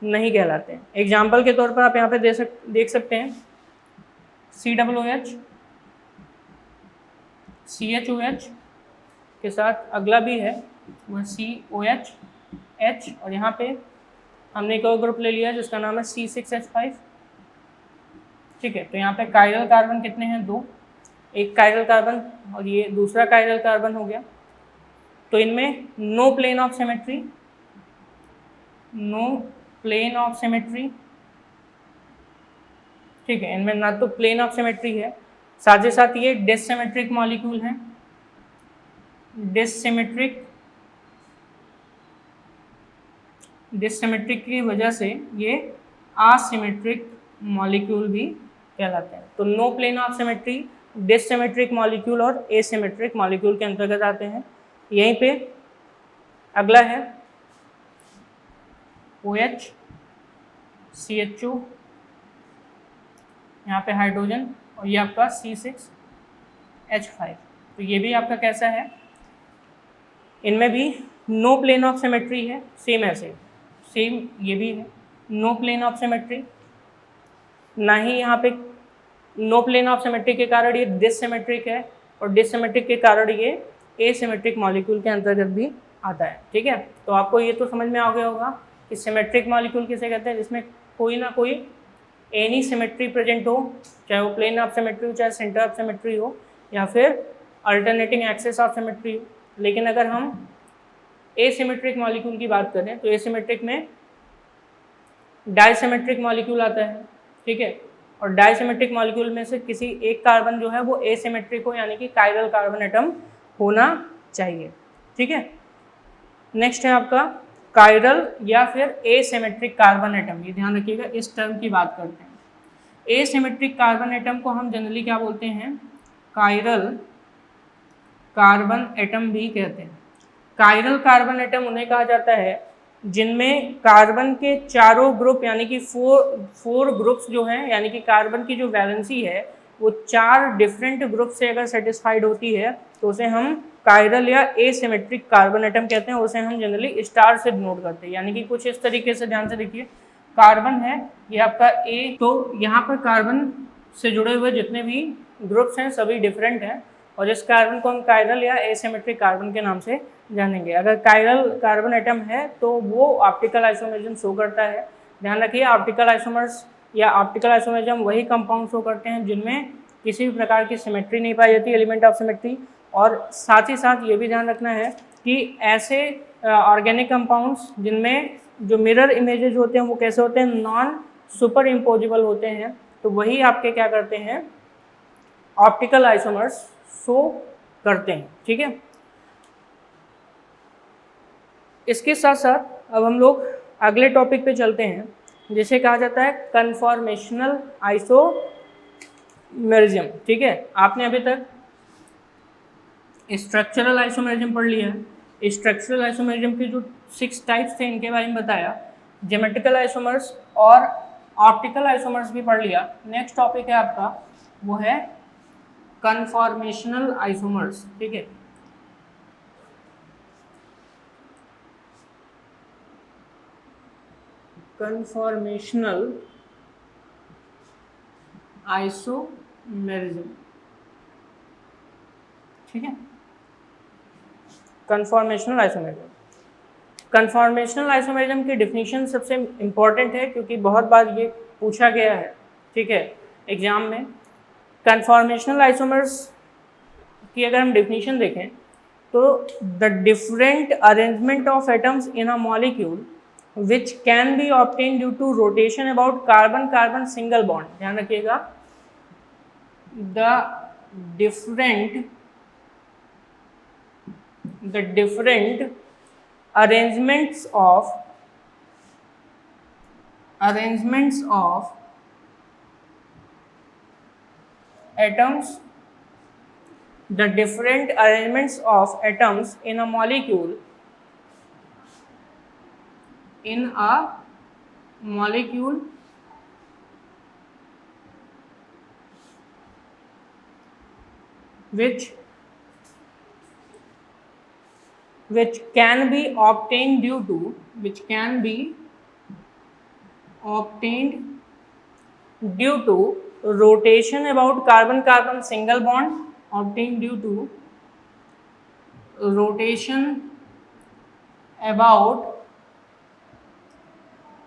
Speaker 1: नहीं कहलाते हैं। एग्जाम्पल के तौर पर आप यहाँ पे देख सकते हैं COOH, CHOH के साथ अगला भी है वह COH H, और यहाँ पे हमने एक और ग्रुप ले लिया जिसका नाम है C6H5। ठीक है, तो यहाँ पे कायरल कार्बन कितने हैं, 2, एक कायरल कार्बन और ये दूसरा कायरल कार्बन हो गया। तो इनमें no plane of symmetry, no plane of symmetry. ठीक है, इनमें ना तो प्लेन ऑफ सिमेट्री है, साथ ही साथ ये डिसिमेट्रिक मॉलिक्यूल है। डिसिमेट्रिक की वजह से ये असिमेट्रिक मॉलिक्यूल भी कहलाते हैं। तो no plane of symmetry, dissymmetric molecule और एसिमेट्रिक मॉलिक्यूल के अंतर्गत आते हैं। यहीं पे अगला है OH, CHO, यहाँ पे हाइड्रोजन, और ये आपका C6H5। तो ये भी आपका कैसा है, इनमें भी नो प्लेन ऑफ सिमेट्री है, सेम ऐसे, सेम ये भी है नो प्लेन ऑफ सिमेट्री। ना ही यहाँ पे नो प्लेन ऑफ सिमेट्री के कारण ये डिसिमेट्रिक है, और डिसिमेट्रिक के कारण ये एसिमेट्रिक मॉलिक्यूल के अंतर्गत भी आता है। ठीक है, तो आपको ये तो समझ में आ गया होगा कि सिमेट्रिक मॉलिक्यूल किसे कहते हैं, जिसमें कोई ना कोई एनी सिमेट्री प्रेजेंट हो, चाहे वो प्लेन ऑफ सिमेट्री हो, चाहे सेंटर ऑफ सिमेट्री हो, या फिर अल्टरनेटिंग एक्सिस ऑफ सिमेट्री हो। लेकिन अगर हम एसिमेट्रिक मॉलिक्यूल की बात करें तो एसिमेट्रिक में डाइसिमेट्रिक मॉलिक्यूल आता है। ठीक है, और डाइसिमेट्रिक मॉलिक्यूल में से किसी एक कार्बन जो है वो एसिमेट्रिक हो, यानी कि कायरल कार्बन एटम होना चाहिए। ठीक है, नेक्स्ट है आपका कायरल या फिर एसिमेट्रिक कार्बन एटम। ये ध्यान रखिएगा, इस टर्म की बात करते हैं। एसिमेट्रिक कार्बन एटम को हम जनरली क्या बोलते हैं, कायरल कार्बन एटम भी कहते हैं। कायरल कार्बन एटम उन्हें कहा जाता है जिनमें कार्बन के चारों ग्रुप, यानी कि फोर ग्रुप्स जो हैं, यानी कि कार्बन की जो वैलेंसी है वो 4 डिफरेंट ग्रुप से अगर सेटिस्फाइड होती है तो उसे हम कायरल या एसिमेट्रिक कार्बन एटम कहते हैं। उसे हम जनरली स्टार से डिनोट करते हैं, यानी कि कुछ इस तरीके से, ध्यान से देखिए, कार्बन है ये आपका A, तो यहाँ पर कार्बन से जुड़े हुए जितने भी ग्रुप्स हैं सभी डिफरेंट हैं, और इस कार्बन को हम कायरल या एसिमेट्रिक कार्बन के नाम से जानेंगे। अगर कायरल कार्बन एटम है तो वो ऑप्टिकल आइसोमेरिज्म शो करता है। ध्यान रखिए, ऑप्टिकल आइसोमर्स या ऑप्टिकल आइसोमेरिज्म वही कंपाउंड शो करते हैं जिनमें किसी भी प्रकार की सिमेट्री नहीं पाई जाती, एलिमेंट ऑफ सिमेट्री। और साथ ही साथ ये भी ध्यान रखना है कि ऐसे ऑर्गेनिक कंपाउंड्स जिनमें जो मिरर इमेजेस होते हैं वो कैसे होते हैं, नॉन सुपर इम्पोजिबल होते हैं, तो वही आपके क्या करते हैं, ऑप्टिकल आइसोमर्स शो करते हैं। ठीक है, इसके साथ साथ अब हम लोग अगले टॉपिक पे चलते हैं जिसे कहा जाता है कन्फॉर्मेशनल आइसोमेरिज्म। ठीक है, आपने अभी तक स्ट्रक्चरल आइसोमेरिज्म पढ़ लिया है। स्ट्रक्चरल आइसोमेरिज्म के जो 6 टाइप्स थे इनके बारे में बताया, ज्योमेट्रिकल आइसोमर्स और ऑप्टिकल आइसोमर्स भी पढ़ लिया। नेक्स्ट टॉपिक है आपका वो है कन्फॉर्मेशनल आइसोमर्स। ठीक है, कन्फॉर्मेशनल आइसोमेरिज्म। ठीक है, कन्फॉर्मेशनल आइसोमेरिज्म। कन्फॉर्मेशनल आइसोमेरिज्म की डिफिनीशन सबसे इम्पॉर्टेंट है क्योंकि बहुत बार ये पूछा गया है, ठीक है, एग्जाम में। कन्फॉर्मेशनल आइसोमर्स की अगर हम डिफिनीशन देखें तो the different arrangement of atoms in a molecule which can be obtained due to rotation about carbon-carbon single bond। ध्यान रखिएगा, the different arrangements of atoms, the different arrangements of atoms in a molecule which can be obtained due to rotation about carbon-carbon single bond, obtained due to rotation about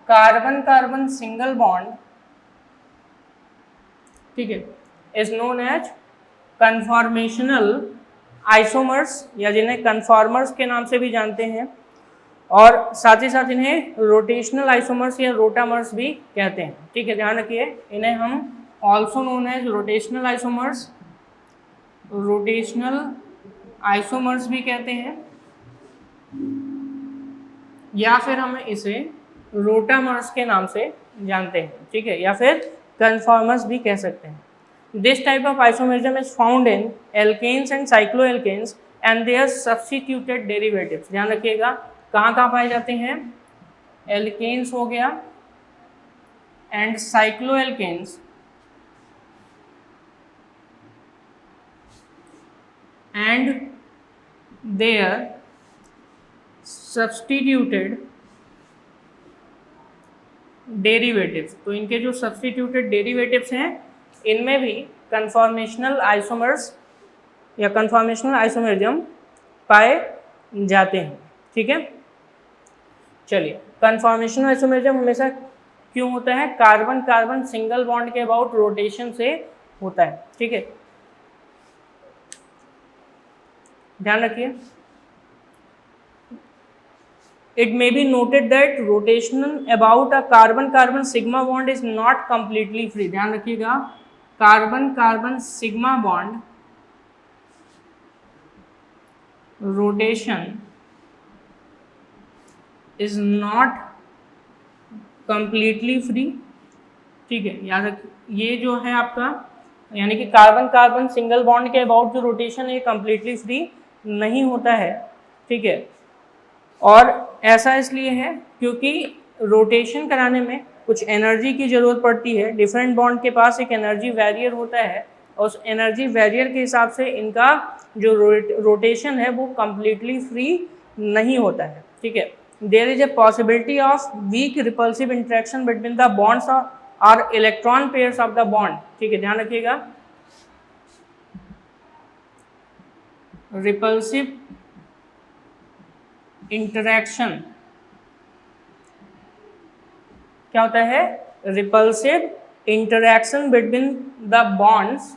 Speaker 1: carbon carbon single bond, ठीक है, is known as conformational isomers या जिन्हें कन्फॉर्मर्स के नाम से भी जानते हैं, और साथ ही साथ इन्हें रोटेशनल आइसोमर्स या रोटामर्स भी कहते हैं। ठीक है, ध्यान रखिए, इन्हें हम also known as rotational isomers भी कहते हैं, या फिर हम इसे रोटामर्स के नाम से जानते हैं। ठीक है, या फिर कन्फॉर्मर्स भी कह सकते हैं। This type of isomerism is found in alkanes and cycloalkanes and their substituted derivatives. ध्यान रखिएगा, कहाँ कहाँ पाए जाते हैं, एल्केन्स हो गया and cycloalkanes and their substituted derivatives. तो इनके जो सब्स्टिट्यूटेड डेरिवेटिव्स हैं इनमें भी कन्फॉर्मेशनल आइसोमर्स या कन्फॉर्मेशनल आइसोमेरिज्म पाए जाते हैं। ठीक है, चलिए, कन्फॉर्मेशनल आइसोमेरिज्म हमेशा क्यों होता है, कार्बन कार्बन सिंगल बॉन्ड के अबाउट रोटेशन से होता है। ठीक है, ध्यान रखिए, it may be noted that rotation about a carbon-carbon sigma bond is not completely free। ध्यान रखिएगा, carbon-carbon sigma bond rotation is not completely free। ठीक है, याद रखिए, ये जो है आपका यानी कि कार्बन कार्बन सिंगल बॉन्ड के अबाउट जो रोटेशन है कम्प्लीटली फ्री नहीं होता है। ठीक है, और ऐसा इसलिए है क्योंकि रोटेशन कराने में कुछ एनर्जी की ज़रूरत पड़ती है। डिफरेंट बॉन्ड के पास एक एनर्जी बैरियर होता है और उस एनर्जी बैरियर के हिसाब से इनका जो रोटेशन है वो कम्प्लीटली फ्री नहीं होता है। ठीक है, there is a possibility of weak repulsive interaction between the bonds और electron pairs of the bond. ठीक है, ध्यान रखिएगा, रिपल्सिव इंटरैक्शन क्या होता है? Repulsive interaction between the bonds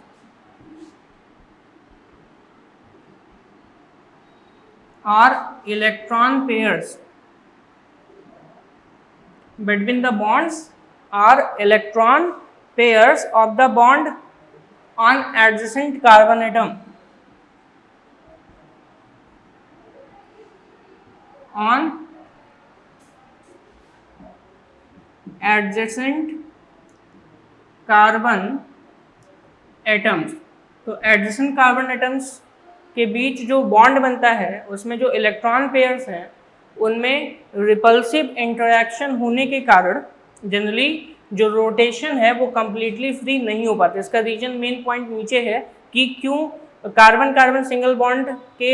Speaker 1: or electron pairs between the bonds or electron pairs of the bond on adjacent carbon atom on adjacent carbon atoms। तो adjacent carbon atoms के बीच जो बॉन्ड बनता है उसमें जो इलेक्ट्रॉन पेयर्स हैं उनमें रिपल्सिव इंटरैक्शन होने के कारण जनरली जो रोटेशन है वो कम्प्लीटली फ्री नहीं हो पाता। इसका रीजन मेन पॉइंट नीचे है कि क्यों कार्बन कार्बन सिंगल बॉन्ड के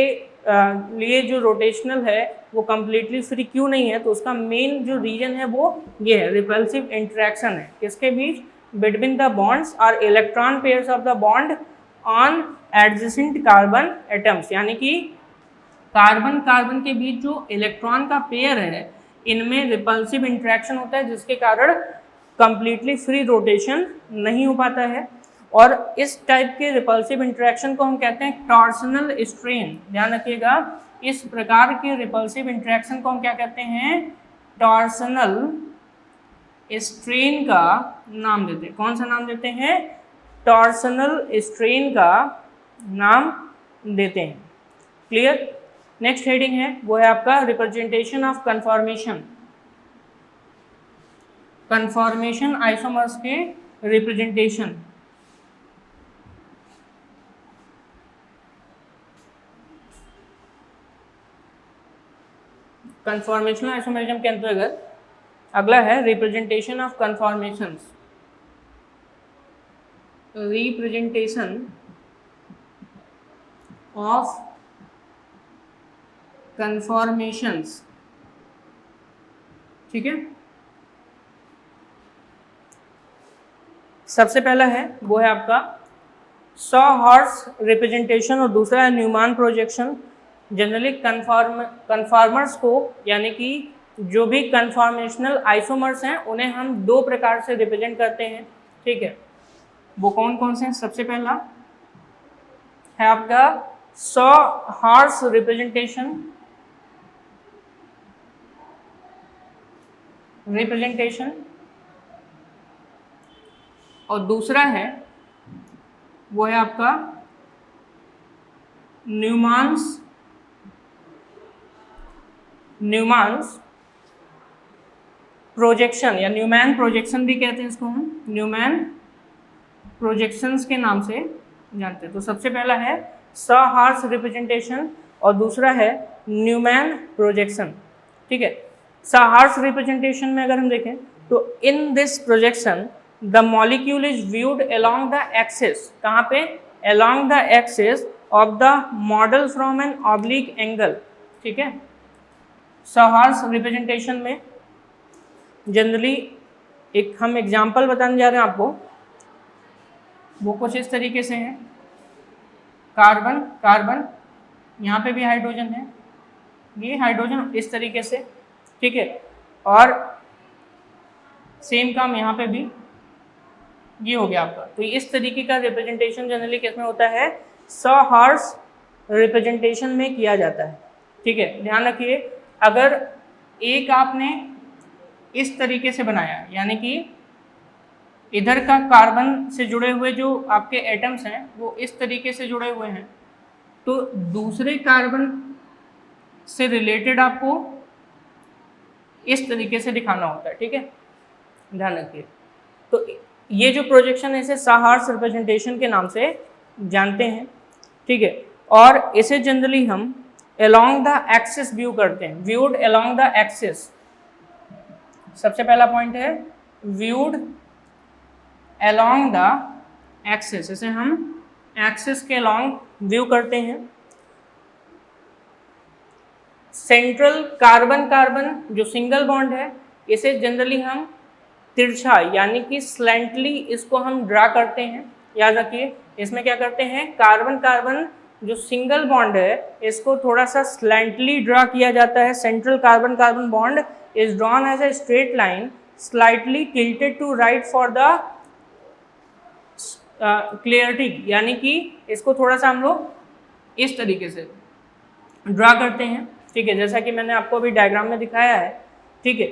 Speaker 1: लिए जो रोटेशनल है वो कम्प्लीटली फ्री क्यों नहीं है, तो उसका मेन जो रीजन है वो ये है, रिपल्सिव इंटरैक्शन है। किसके बीच? बिटवीन द बॉन्ड्स और electron pairs of the bond on adjacent carbon atoms, यानी कि कार्बन कार्बन के बीच जो इलेक्ट्रॉन का पेयर है इनमें रिपल्सिव इंटरेक्शन होता है जिसके कारण कंप्लीटली फ्री रोटेशन नहीं हो पाता है। और इस टाइप के रिपल्सिव इंटरेक्शन को हम कहते हैं टॉर्सनल स्ट्रेन। ध्यान रखिएगा, इस प्रकार के रिपल्सिव इंटरेक्शन को हम क्या कहते हैं? टॉर्सनल स्ट्रेन का नाम देते हैं। कौन सा नाम देते हैं? टॉर्सनल स्ट्रेन का नाम देते हैं। क्लियर? नेक्स्ट हेडिंग है वो है आपका representation of conformation. Conformation isomers के रिप्रेजेंटेशन। कन्फॉर्मेशनल आइसोमरिज्म के अंतर्गत अगला है representation of conformations. Representation of conformations. ठीक है, सबसे पहला है वो है आपका सॉ-हॉर्स रिप्रेजेंटेशन और दूसरा है न्यूमान प्रोजेक्शन। जनरली कन्फॉर्मर्स को यानी कि जो भी कन्फॉर्मेशनल आइसोमर्स हैं उन्हें हम दो प्रकार से रिप्रेजेंट करते हैं। ठीक है, वो कौन कौन से हैं? सबसे पहला है आपका सॉ-हॉर्स रिप्रेजेंटेशन और दूसरा है वो है आपका न्यूमान्स प्रोजेक्शन या न्यूमैन प्रोजेक्शन भी कहते हैं इसको हम, न्यूमैन प्रोजेक्शंस के नाम से जानते हैं। तो सबसे पहला है सॉ-हॉर्स रिप्रेजेंटेशन और दूसरा है न्यूमैन प्रोजेक्शन। ठीक है, सॉ-हॉर्स रिप्रेजेंटेशन में अगर हम देखें तो in this projection the molecule is viewed along the axis. कहाँ पे? Along the axis of the model from an oblique angle. ठीक है, सॉ-हॉर्स रिप्रेजेंटेशन में जनरली एक हम एग्जाम्पल बताने जा रहे हैं आपको, वो कुछ इस तरीके से है। कार्बन कार्बन, यहाँ पे भी हाइड्रोजन है, ये हाइड्रोजन इस तरीके से। ठीक है, और सेम काम यहाँ पे भी, ये हो गया आपका। तो इस तरीके का रिप्रेजेंटेशन जनरली किसमें होता है? सॉ-हॉर्स रिप्रेजेंटेशन में किया जाता है। ठीक है, ध्यान रखिए, अगर एक आपने इस तरीके से बनाया यानी कि इधर का कार्बन से जुड़े हुए जो आपके एटम्स हैं वो इस तरीके से जुड़े हुए हैं, तो दूसरे कार्बन से रिलेटेड आपको इस तरीके से दिखाना होता है। ठीक है, ध्यान रखिए। तो ये जो प्रोजेक्शन है इसे सॉ-हॉर्स रिप्रेजेंटेशन के नाम से जानते हैं। ठीक है, और इसे जनरली हम अलोंग द एक्सिस व्यू करते हैं, व्यूड अलोंग द एक्सिस। सबसे पहला पॉइंट है व्यूड अलोंग द एक्सिस, इसे हम एक्सिस के अलोंग व्यू करते हैं। सेंट्रल कार्बन कार्बन जो सिंगल बॉन्ड है इसे जनरली हम तिरछा यानी कि स्लैंटली इसको हम ड्रा करते हैं। याद रखिए, इसमें क्या करते हैं? कार्बन कार्बन जो सिंगल बॉन्ड है इसको थोड़ा सा स्लैंटली ड्रा किया जाता है। Central carbon carbon bond is drawn as a straight line slightly tilted to right for the clarity, यानी कि इसको थोड़ा सा हम लोग इस तरीके से ड्रा करते हैं, ठीक है, जैसा कि मैंने आपको अभी डायग्राम में दिखाया है, ठीक है।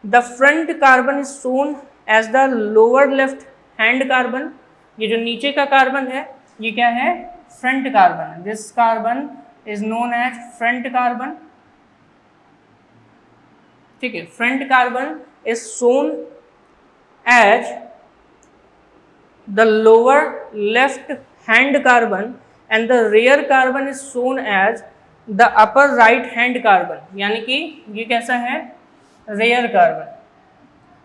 Speaker 1: The front carbon is shown as the lower left hand carbon, ये जो नीचे का कार्बन है ये क्या है, front carbon. This carbon is known as front carbon, ठीक है। Front carbon is shown as the lower left hand carbon and the rear carbon is shown as the upper right hand carbon, यानी कि ये कैसा है, rear carbon।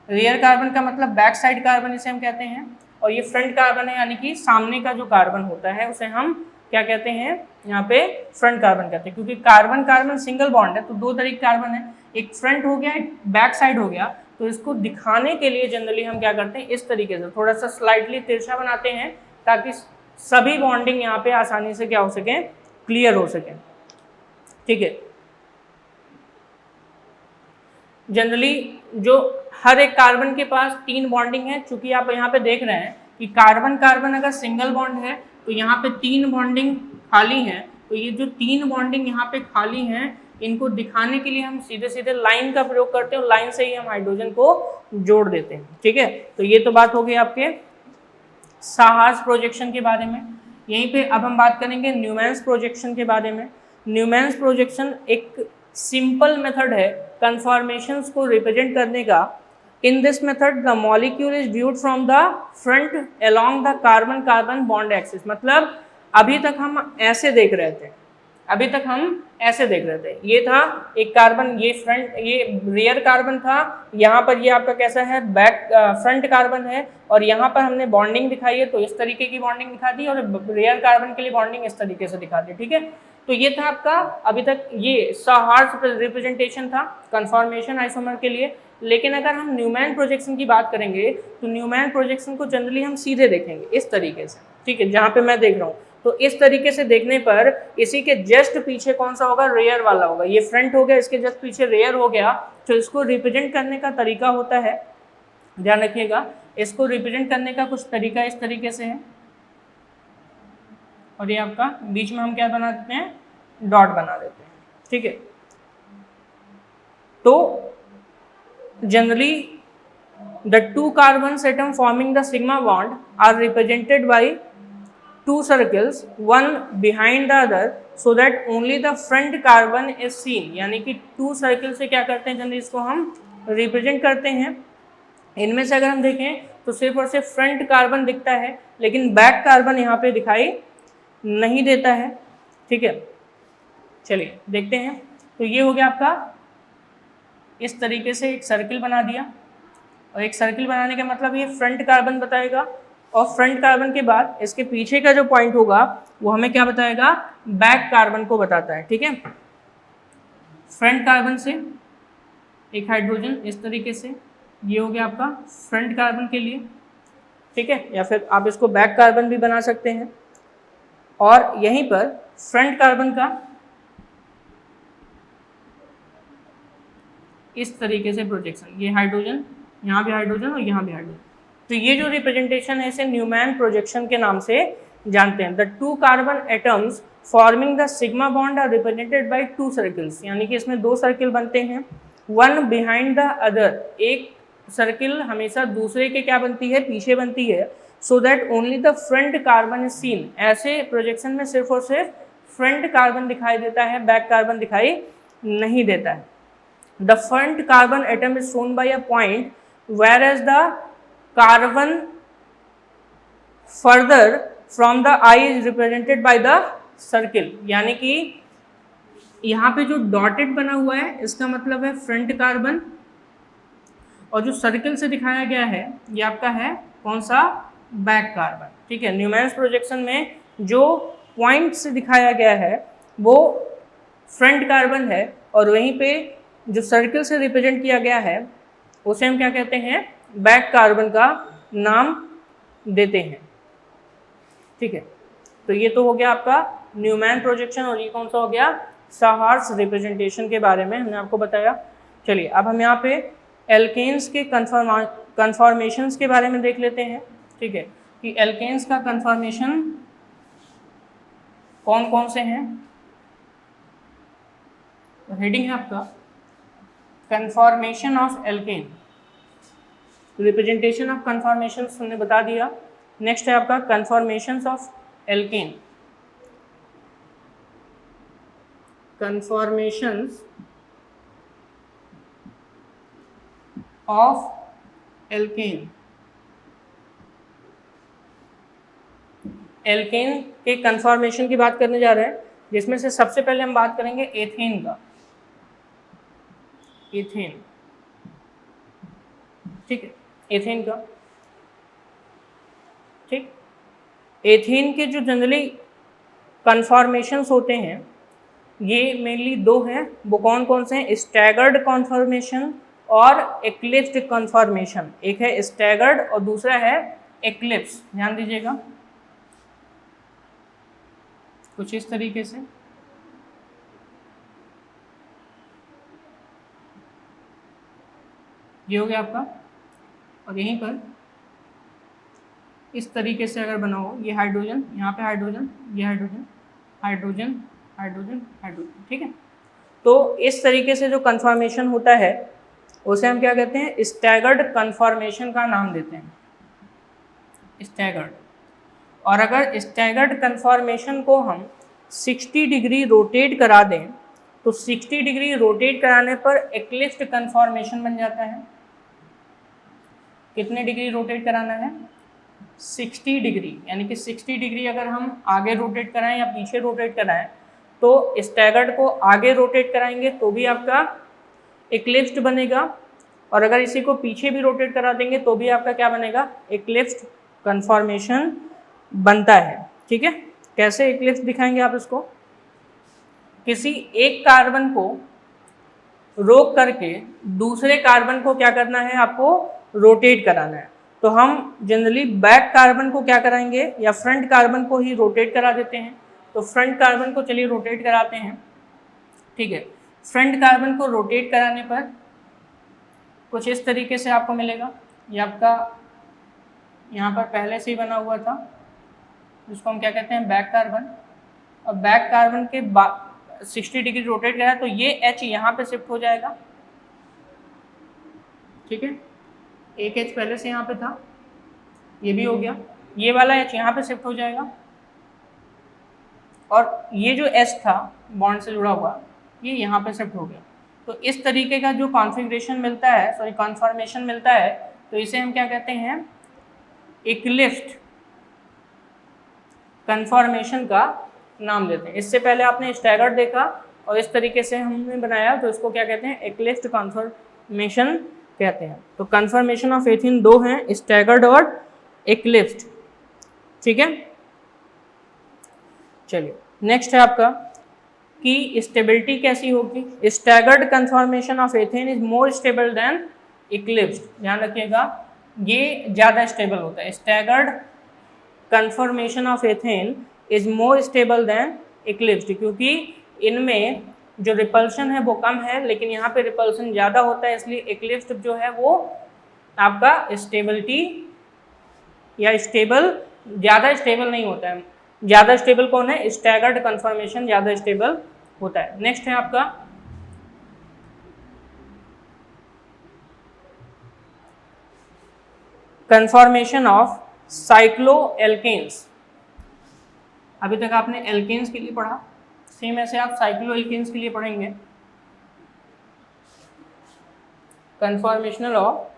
Speaker 1: rear carbon का मतलब बैक साइड कार्बन इसे हम कहते हैं, और ये फ्रंट कार्बन है यानी कि सामने का जो कार्बन होता है उसे हम क्या कहते हैं, यहाँ पे फ्रंट कार्बन कहते हैं। क्योंकि कार्बन कार्बन सिंगल बॉन्ड है तो दो तरीके कार्बन है, एक फ्रंट हो गया एक बैक साइड हो गया, तो इसको दिखाने के लिए जनरली हम क्या करते हैं, इस तरीके से थोड़ा सा स्लाइटली तिरछा बनाते हैं ताकि सभी बॉन्डिंग यहाँ पे आसानी से क्या हो सके, क्लियर हो सके, ठीक है। जनरली जो हर एक कार्बन के पास 3 बॉन्डिंग है, चूंकि आप यहाँ पे देख रहे हैं कि कार्बन कार्बन अगर सिंगल बॉन्ड है तो यहाँ पे 3 बॉन्डिंग खाली हैं, तो ये जो 3 बॉन्डिंग यहाँ पे खाली हैं इनको दिखाने के लिए हम सीधे सीधे लाइन का प्रयोग करते हैं और लाइन से ही हम हाइड्रोजन को जोड़ देते हैं, ठीक है। तो ये तो बात हो गई आपके साहार्स प्रोजेक्शन के बारे में। यहीं पे अब हम बात करेंगे न्यूमैन्स प्रोजेक्शन के बारे में। न्यूमैन्स प्रोजेक्शन एक सिंपल मेथड है कन्फॉर्मेशंस को रिप्रेजेंट करने का। In this method the molecule is viewed from the front along the carbon carbon bond axis. मतलब अभी तक हम ऐसे देख रहे थे, अभी तक हम ऐसे देख रहे थे, ये था एक कार्बन, ये फ्रंट, ये रियर कार्बन था, यहाँ पर ये आपका कैसा है, बैक फ्रंट कार्बन है, और यहाँ पर हमने बॉन्डिंग दिखाई है तो इस तरीके की बॉन्डिंग दिखा दी, और रियर कार्बन के लिए बॉन्डिंग इस तरीके से दिखा दी, ठीक है। तो ये था आपका अभी तक ये साहार्स रिप्रेजेंटेशन था कन्फॉर्मेशन आइसोमर के लिए। लेकिन अगर हम न्यूमैन प्रोजेक्शन की बात करेंगे तो न्यूमैन प्रोजेक्शन को जनरली हम सीधे देखेंगे इस तरीके से, ठीक है, जहाँ पे मैं देख रहा हूँ। तो इस तरीके से देखने पर इसी के जस्ट पीछे कौन सा होगा, रेयर वाला होगा। ये फ्रंट हो गया, इसके जस्ट पीछे रेयर हो गया। तो इसको रिप्रेजेंट करने का तरीका होता है, ध्यान रखिएगा, इसको रिप्रेजेंट करने का कुछ तरीका इस तरीके से है, और ये आपका बीच में हम क्या बना देते हैं, डॉट बना देते हैं, ठीक है। तो generally the 2 carbon atom forming the sigma bond are represented by 2 circles, one behind the other, so that only the front carbon is seen। यानी कि 2 सर्कल से क्या करते हैं, जनरली इसको हम रिप्रेजेंट करते हैं। इनमें से अगर हम देखें तो सिर्फ और सिर्फ फ्रंट कार्बन दिखता है, लेकिन बैक कार्बन यहाँ पे दिखाई नहीं देता है, ठीक है। चलिए देखते हैं। तो ये हो गया आपका, इस तरीके से एक सर्किल बना दिया, और एक सर्किल बनाने का मतलब ये फ्रंट कार्बन बताएगा, और फ्रंट कार्बन के बाद इसके पीछे का जो पॉइंट होगा वो हमें क्या बताएगा, बैक कार्बन को बताता है, ठीक है। फ्रंट कार्बन से एक हाइड्रोजन इस तरीके से, ये हो गया आपका फ्रंट कार्बन के लिए, ठीक है, या फिर आप इसको बैक कार्बन भी बना सकते हैं। और यहीं पर फ्रंट कार्बन का इस तरीके से प्रोजेक्शन, ये हाइड्रोजन, यहाँ भी हाइड्रोजन और यहाँ भी हाइड्रोजन। तो ये जो रिप्रेजेंटेशन है इसे न्यूमैन प्रोजेक्शन के नाम से जानते हैं। The 2 carbon atoms forming the sigma bond are represented by 2 circles, यानी कि इसमें 2 सर्किल बनते हैं, वन बिहाइंड द अदर, एक सर्किल हमेशा दूसरे के क्या बनती है, पीछे बनती है, so that only the front carbon is seen. ऐसे प्रोजेक्शन में सिर्फ और सिर्फ फ्रंट कार्बन दिखाई देता है, बैक कार्बन दिखाई नहीं देता है। The front carbon atom is shown by a point whereas the carbon further from the eye is represented by the circle, यानी कि यहाँ पे जो डॉटेड बना हुआ है इसका मतलब है फ्रंट कार्बन, और जो सर्किल से दिखाया गया है ये आपका है कौन सा, बैक कार्बन, ठीक है। न्यूमैन्स प्रोजेक्शन में जो पॉइंट से दिखाया गया है वो फ्रंट कार्बन है, और वहीं पे जो सर्किल से रिप्रेजेंट किया गया है उसे हम क्या कहते हैं, बैक कार्बन का नाम देते हैं, ठीक है। तो ये तो हो गया आपका न्यूमैन प्रोजेक्शन, और ये कौन सा हो गया, साहार्स रिप्रेजेंटेशन के बारे में हमने आपको बताया। चलिए अब हम यहाँ पे एल्केन्स के कन्फॉर्मेशंस के बारे में देख लेते हैं, ठीक है, कि एल्केन्स का कन्फॉर्मेशन कौन कौन से हैं। हेडिंग है आपका conformation of alkane, representation of conformation हमने बता दिया। नेक्स्ट है आपका conformations of alkane, conformations of alkane. Alkane के कन्फॉर्मेशन की बात करने जा रहे हैं, जिसमें से सबसे पहले हम बात करेंगे एथेन का, एथेन, ठीक है, एथेन का, ठीक। एथेन के जो जनरली कन्फॉर्मेशंस होते हैं ये मेनली दो हैं, वो कौन कौन से हैं, स्टैगर्ड कन्फॉर्मेशन और एक्लिप्स्ड कन्फॉर्मेशन। एक है स्टैगर्ड और दूसरा है एक्लिप्स। ध्यान दीजिएगा कुछ इस तरीके से, ये हो गया आपका, और यहीं पर इस तरीके से अगर बना हो, ये हाइड्रोजन, यहाँ पे हाइड्रोजन, ये हाइड्रोजन, हाइड्रोजन, हाइड्रोजन, हाइड्रोजन, ठीक है। तो इस तरीके से जो कन्फॉर्मेशन होता है उसे हम क्या कहते हैं, स्टैगर्ड कन्फॉर्मेशन का नाम देते हैं, स्टैगर्ड। और अगर स्टैगर्ड कन्फॉर्मेशन को हम 60 डिग्री रोटेट करा दें तो 60 डिग्री रोटेट कराने पर एक्लिप्स्ड कन्फॉर्मेशन बन जाता है। कितने डिग्री रोटेट कराना है, 60 डिग्री, यानी कि 60 डिग्री अगर हम आगे रोटेट कराएं या पीछे रोटेट कराएं तो स्टैगर्ड को आगे रोटेट कराएंगे तो भी आपका एक्लिप्स्ड बनेगा, और अगर इसी को पीछे भी रोटेट करा देंगे तो भी आपका क्या बनेगा, एक्लिप्स्ड कन्फॉर्मेशन बनता है, ठीक है। कैसे एक्लिप्स दिखाएंगे आप इसको, किसी एक कार्बन को रोक करके दूसरे कार्बन को क्या करना है, आपको रोटेट कराना है। तो हम जनरली बैक कार्बन को क्या कराएंगे या फ्रंट कार्बन को ही रोटेट करा देते हैं। तो फ्रंट कार्बन को चलिए रोटेट कराते हैं, ठीक है। फ्रंट कार्बन को रोटेट कराने पर कुछ इस तरीके से आपको मिलेगा, ये आपका यहाँ पर पहले से ही बना हुआ था, जिसको हम क्या कहते हैं, बैक कार्बन। और बैक कार्बन के 60 डिग्री रोटेट करा तो ये H यहाँ पे शिफ्ट हो जाएगा, ठीक है। एक H पहले से यहाँ पे था, ये भी हो गया, ये वाला H यहाँ पे शिफ्ट हो जाएगा, और ये जो H था बॉन्ड से जुड़ा हुआ ये यहाँ पे शिफ्ट हो गया। तो इस तरीके का जो कॉन्फ़िगरेशन मिलता है, सॉरी कॉन्फॉर्मेशन मिलता है, तो इसे हम क्या कहते हैं, एक्लिप्स्ड कन्फॉर्मेशन का नाम देते हैं। इससे पहले आपने स्टैगर्ड देखा और इस तरीके से हमने बनाया, तो इसको क्या कहते हैं, एक्लिप्स्ड कन्फॉर्मेशन कहते हैं। तो कन्फॉर्मेशन ऑफ एथेन दो हैं, स्टैगर्ड और एक्लिप्स्ड, ठीक है। चलिए नेक्स्ट है आपका कि स्टेबिलिटी कैसी होगी। Staggered conformation of ethane is more stable than eclipsed. ध्यान रखिएगा ये ज़्यादा स्टेबल होता है। Staggered conformation of ethane is more stable than eclipsed, क्योंकि इनमें जो रिपल्शन है वो कम है, लेकिन यहाँ पे रिपल्शन ज़्यादा होता है, इसलिए एक्लिप्स्ड जो है वो आपका स्टेबिलिटी या स्टेबल ज़्यादा स्टेबल नहीं होता है। ज़्यादा स्टेबल कौन है, स्टैगर्ड कन्फॉर्मेशन ज़्यादा स्टेबल होता है। नेक्स्ट है आपका कन्फॉर्मेशन ऑफ साइक्लोएल्केन्स। अभी तक आपने एल्केन्स के लिए पढ़ा, सेम ऐसे आप साइक्लोएल्केन्स के लिए पढ़ेंगे। कन्फॉर्मेशनल ऑफ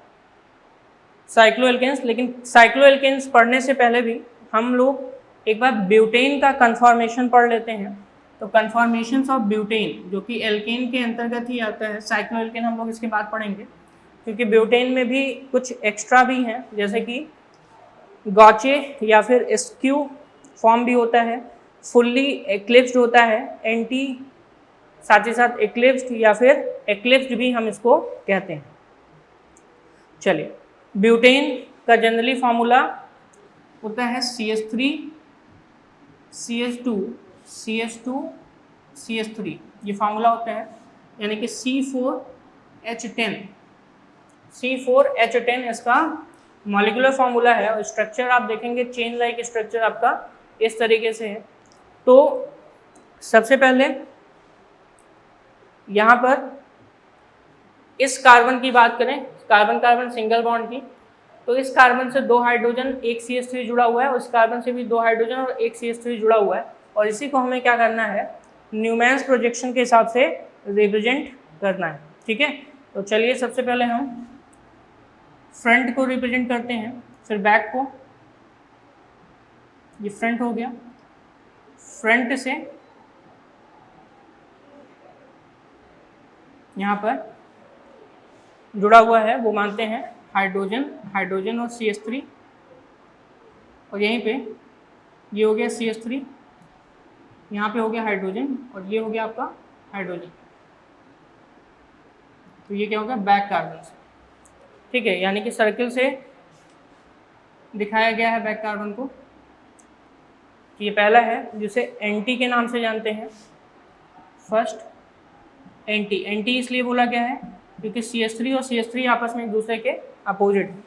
Speaker 1: साइक्लोएल्केन्स, लेकिन साइक्लोएल्केन्स पढ़ने से पहले भी हम लोग एक बार ब्यूटेन का कन्फॉर्मेशन पढ़ लेते हैं। तो कन्फॉर्मेशंस ऑफ ब्यूटेन जो कि एल्केन के अंतर्गत ही आता है, साइक्लोएल्केन हम लोग इसके बाद पढ़ेंगे, क्योंकि ब्यूटेन में भी कुछ एक्स्ट्रा भी हैं, जैसे कि गॉचे या फिर स्क्यू फॉर्म भी होता है, फुल्ली एक्लिप्स्ड होता है, एंटी साथ ही साथ एक्लिप्स्ड या फिर एक्लिप्स्ड भी हम इसको कहते हैं। चलिए ब्यूटेन का जनरली फार्मूला होता है CH3 CH2 CH2 CH3, ये फार्मूला होता है, यानी कि C4H10, C4H10 इसका मॉलिक्यूलर फार्मूला है। और स्ट्रक्चर आप देखेंगे चेन लाइक स्ट्रक्चर आपका इस तरीके से है। तो सबसे पहले यहाँ पर इस कार्बन की बात करें, कार्बन कार्बन सिंगल बॉन्ड की, तो इस कार्बन से 2 हाइड्रोजन, एक CH3 जुड़ा हुआ है, उस कार्बन से भी 2 हाइड्रोजन और एक CH3 जुड़ा हुआ है। और इसी को हमें क्या करना है, न्यूमैन्स प्रोजेक्शन के हिसाब से रिप्रेजेंट करना है। ठीक है, तो चलिए सबसे पहले हम फ्रंट को रिप्रेजेंट करते हैं, फिर बैक को। ये फ्रंट हो गया, फ्रंट से यहाँ पर जुड़ा हुआ है वो मानते हैं हाइड्रोजन, हाइड्रोजन और CH3, और यहीं पे ये हो गया CH3, यहाँ पे हो गया हाइड्रोजन, और ये हो गया आपका हाइड्रोजन। तो ये क्या हो गया, बैक कार्बन से। ठीक है, यानी कि सर्किल से दिखाया गया है बैक कार्बन को। ये पहला है जिसे एंटी के नाम से जानते हैं, फर्स्ट एंटी। एंटी इसलिए बोला गया है क्योंकि CH3 और CH3 आपस में एक दूसरे के अपोजिट हैं।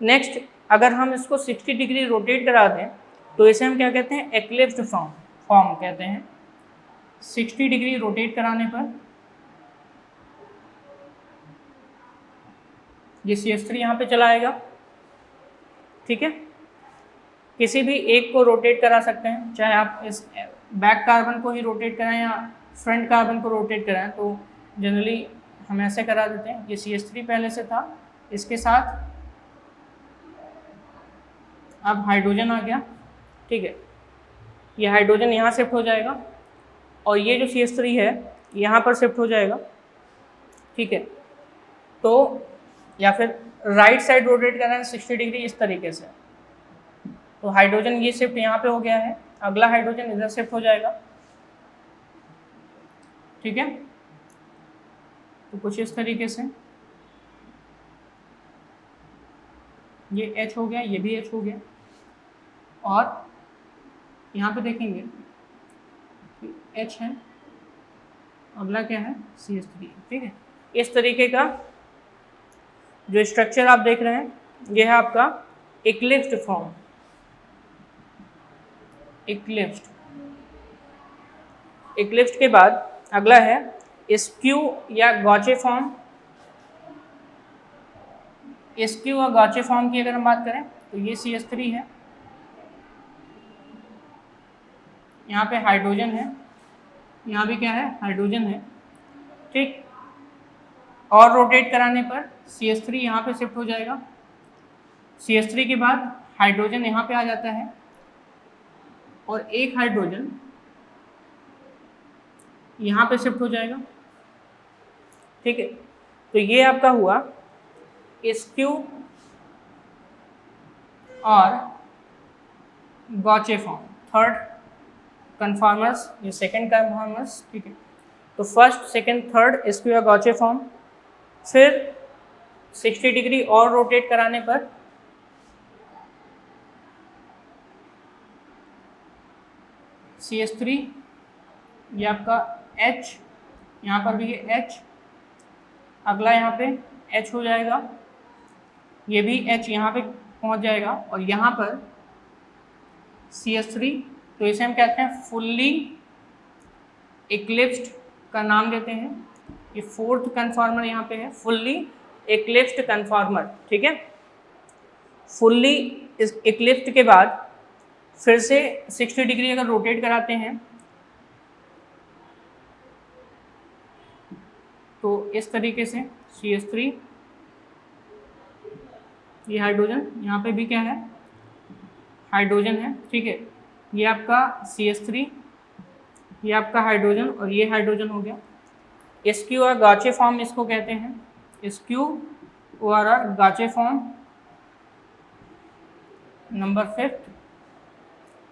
Speaker 1: नेक्स्ट, अगर हम इसको 60 डिग्री रोटेट करा दें तो इसे हम क्या कहते हैं, एक्लिप्स्ड फॉर्म कहते हैं। 60 डिग्री रोटेट कराने पर ये CH3 यहाँ पे चला आएगा। ठीक है, किसी भी एक को रोटेट करा सकते हैं, चाहे आप इस बैक कार्बन को ही रोटेट कराएं या फ्रंट कार्बन को रोटेट कराएं। तो जनरली हम ऐसे करा देते हैं, ये CH3 पहले से था, इसके साथ अब हाइड्रोजन आ गया। ठीक है, ये हाइड्रोजन यहाँ शिफ्ट हो जाएगा और ये जो CH3 है यहाँ पर शिफ्ट हो जाएगा। ठीक है, तो या फिर राइट साइड रोटेट करना है 60 डिग्री इस तरीके से। तो हाइड्रोजन ये शिफ्ट यहाँ पे हो गया है, अगला हाइड्रोजन इधर शिफ्ट हो जाएगा। ठीक है, तो कुछ इस तरीके से ये H हो गया, ये भी H हो गया, और यहाँ पे देखेंगे H है, अगला क्या है, CH3। ठीक है, इस तरीके का जो स्ट्रक्चर आप देख रहे हैं ये है आपका एक्लिप्स्ड फॉर्म। एक्लिप्स्ड के बाद अगला है स्क्यू या गॉचे फॉर्म। स्क्यू और गॉचे फॉर्म की अगर हम बात करें तो ये CH3 है, यहाँ पे हाइड्रोजन है, यहाँ भी क्या है, हाइड्रोजन है। ठीक, और रोटेट कराने पर CH3 यहाँ पे शिफ्ट हो जाएगा। CH3 के बाद हाइड्रोजन यहाँ पे आ जाता है और एक हाइड्रोजन यहाँ पे शिफ्ट हो जाएगा। ठीक है, तो ये आपका हुआ स्क्यू और गॉचे फॉर्म, थर्ड कन्फॉर्मर्स, ये सेकंड कन्फॉर्मर्स। ठीक है, तो फर्स्ट सेकंड थर्ड स्क्यू या गॉचे फॉर्म। फिर 60 डिग्री और रोटेट कराने पर CH3, ये आपका H, यहाँ पर भी ये H, अगला यहाँ पे H हो जाएगा, ये भी H यहाँ पे पहुँच जाएगा, और यहाँ पर CH3। तो इसे हम कहते हैं फुल्ली एक्लिप्स्ड का नाम देते हैं। ये फोर्थ कन्फॉर्मर यहाँ पे है, फुल्ली एक्लिप्स्ड कन्फॉर्मर। ठीक है, फुल्ली एक्लिप्स्ड के बाद फिर से 60 डिग्री अगर रोटेट कराते हैं तो इस तरीके से CH3, ये हाइड्रोजन, यहाँ पे भी क्या है, हाइड्रोजन है। ठीक है, ये आपका CH3, ये आपका हाइड्रोजन, और ये हाइड्रोजन हो गया। स्क्यू और गॉचे फॉर्म इसको कहते हैं, स्क्यू और गॉचे फॉर्म नंबर 5,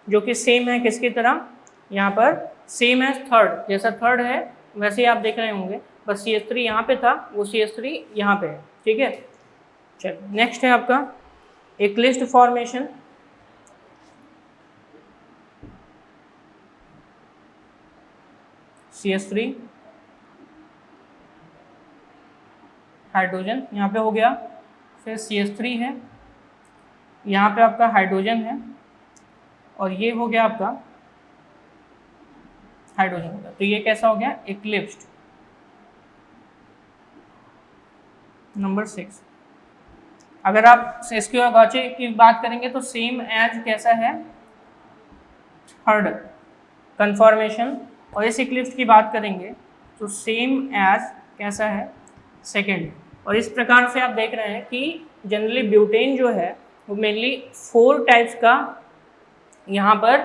Speaker 1: जो कि सेम है किसकी तरह, यहाँ पर सेम है थर्ड, जैसा थर्ड है वैसे ही आप देख रहे होंगे, बस CH3 यहाँ पे था, वो CH3 यहाँ पे है। ठीक है, चलो नेक्स्ट है आपका एक्लिप्स्ड फॉर्मेशन। CH3 हाइड्रोजन यहाँ पे हो गया, फिर CH3 है, यहाँ पे आपका हाइड्रोजन है, और ये हो गया आपका हाइड्रोजन हो गया। तो ये कैसा हो गया? इक्लिप्स्ड। नंबर 6। अगर आप सेस्कियो और गॉचे की बात करेंगे तो सेम एज कैसा है? Third conformation. और इस इक्लिप्स की बात करेंगे तो सेम एज कैसा है? सेकेंड। और इस प्रकार से आप देख रहे हैं कि जनरली ब्यूटेन जो है वो मेनली 4 टाइप्स का यहाँ पर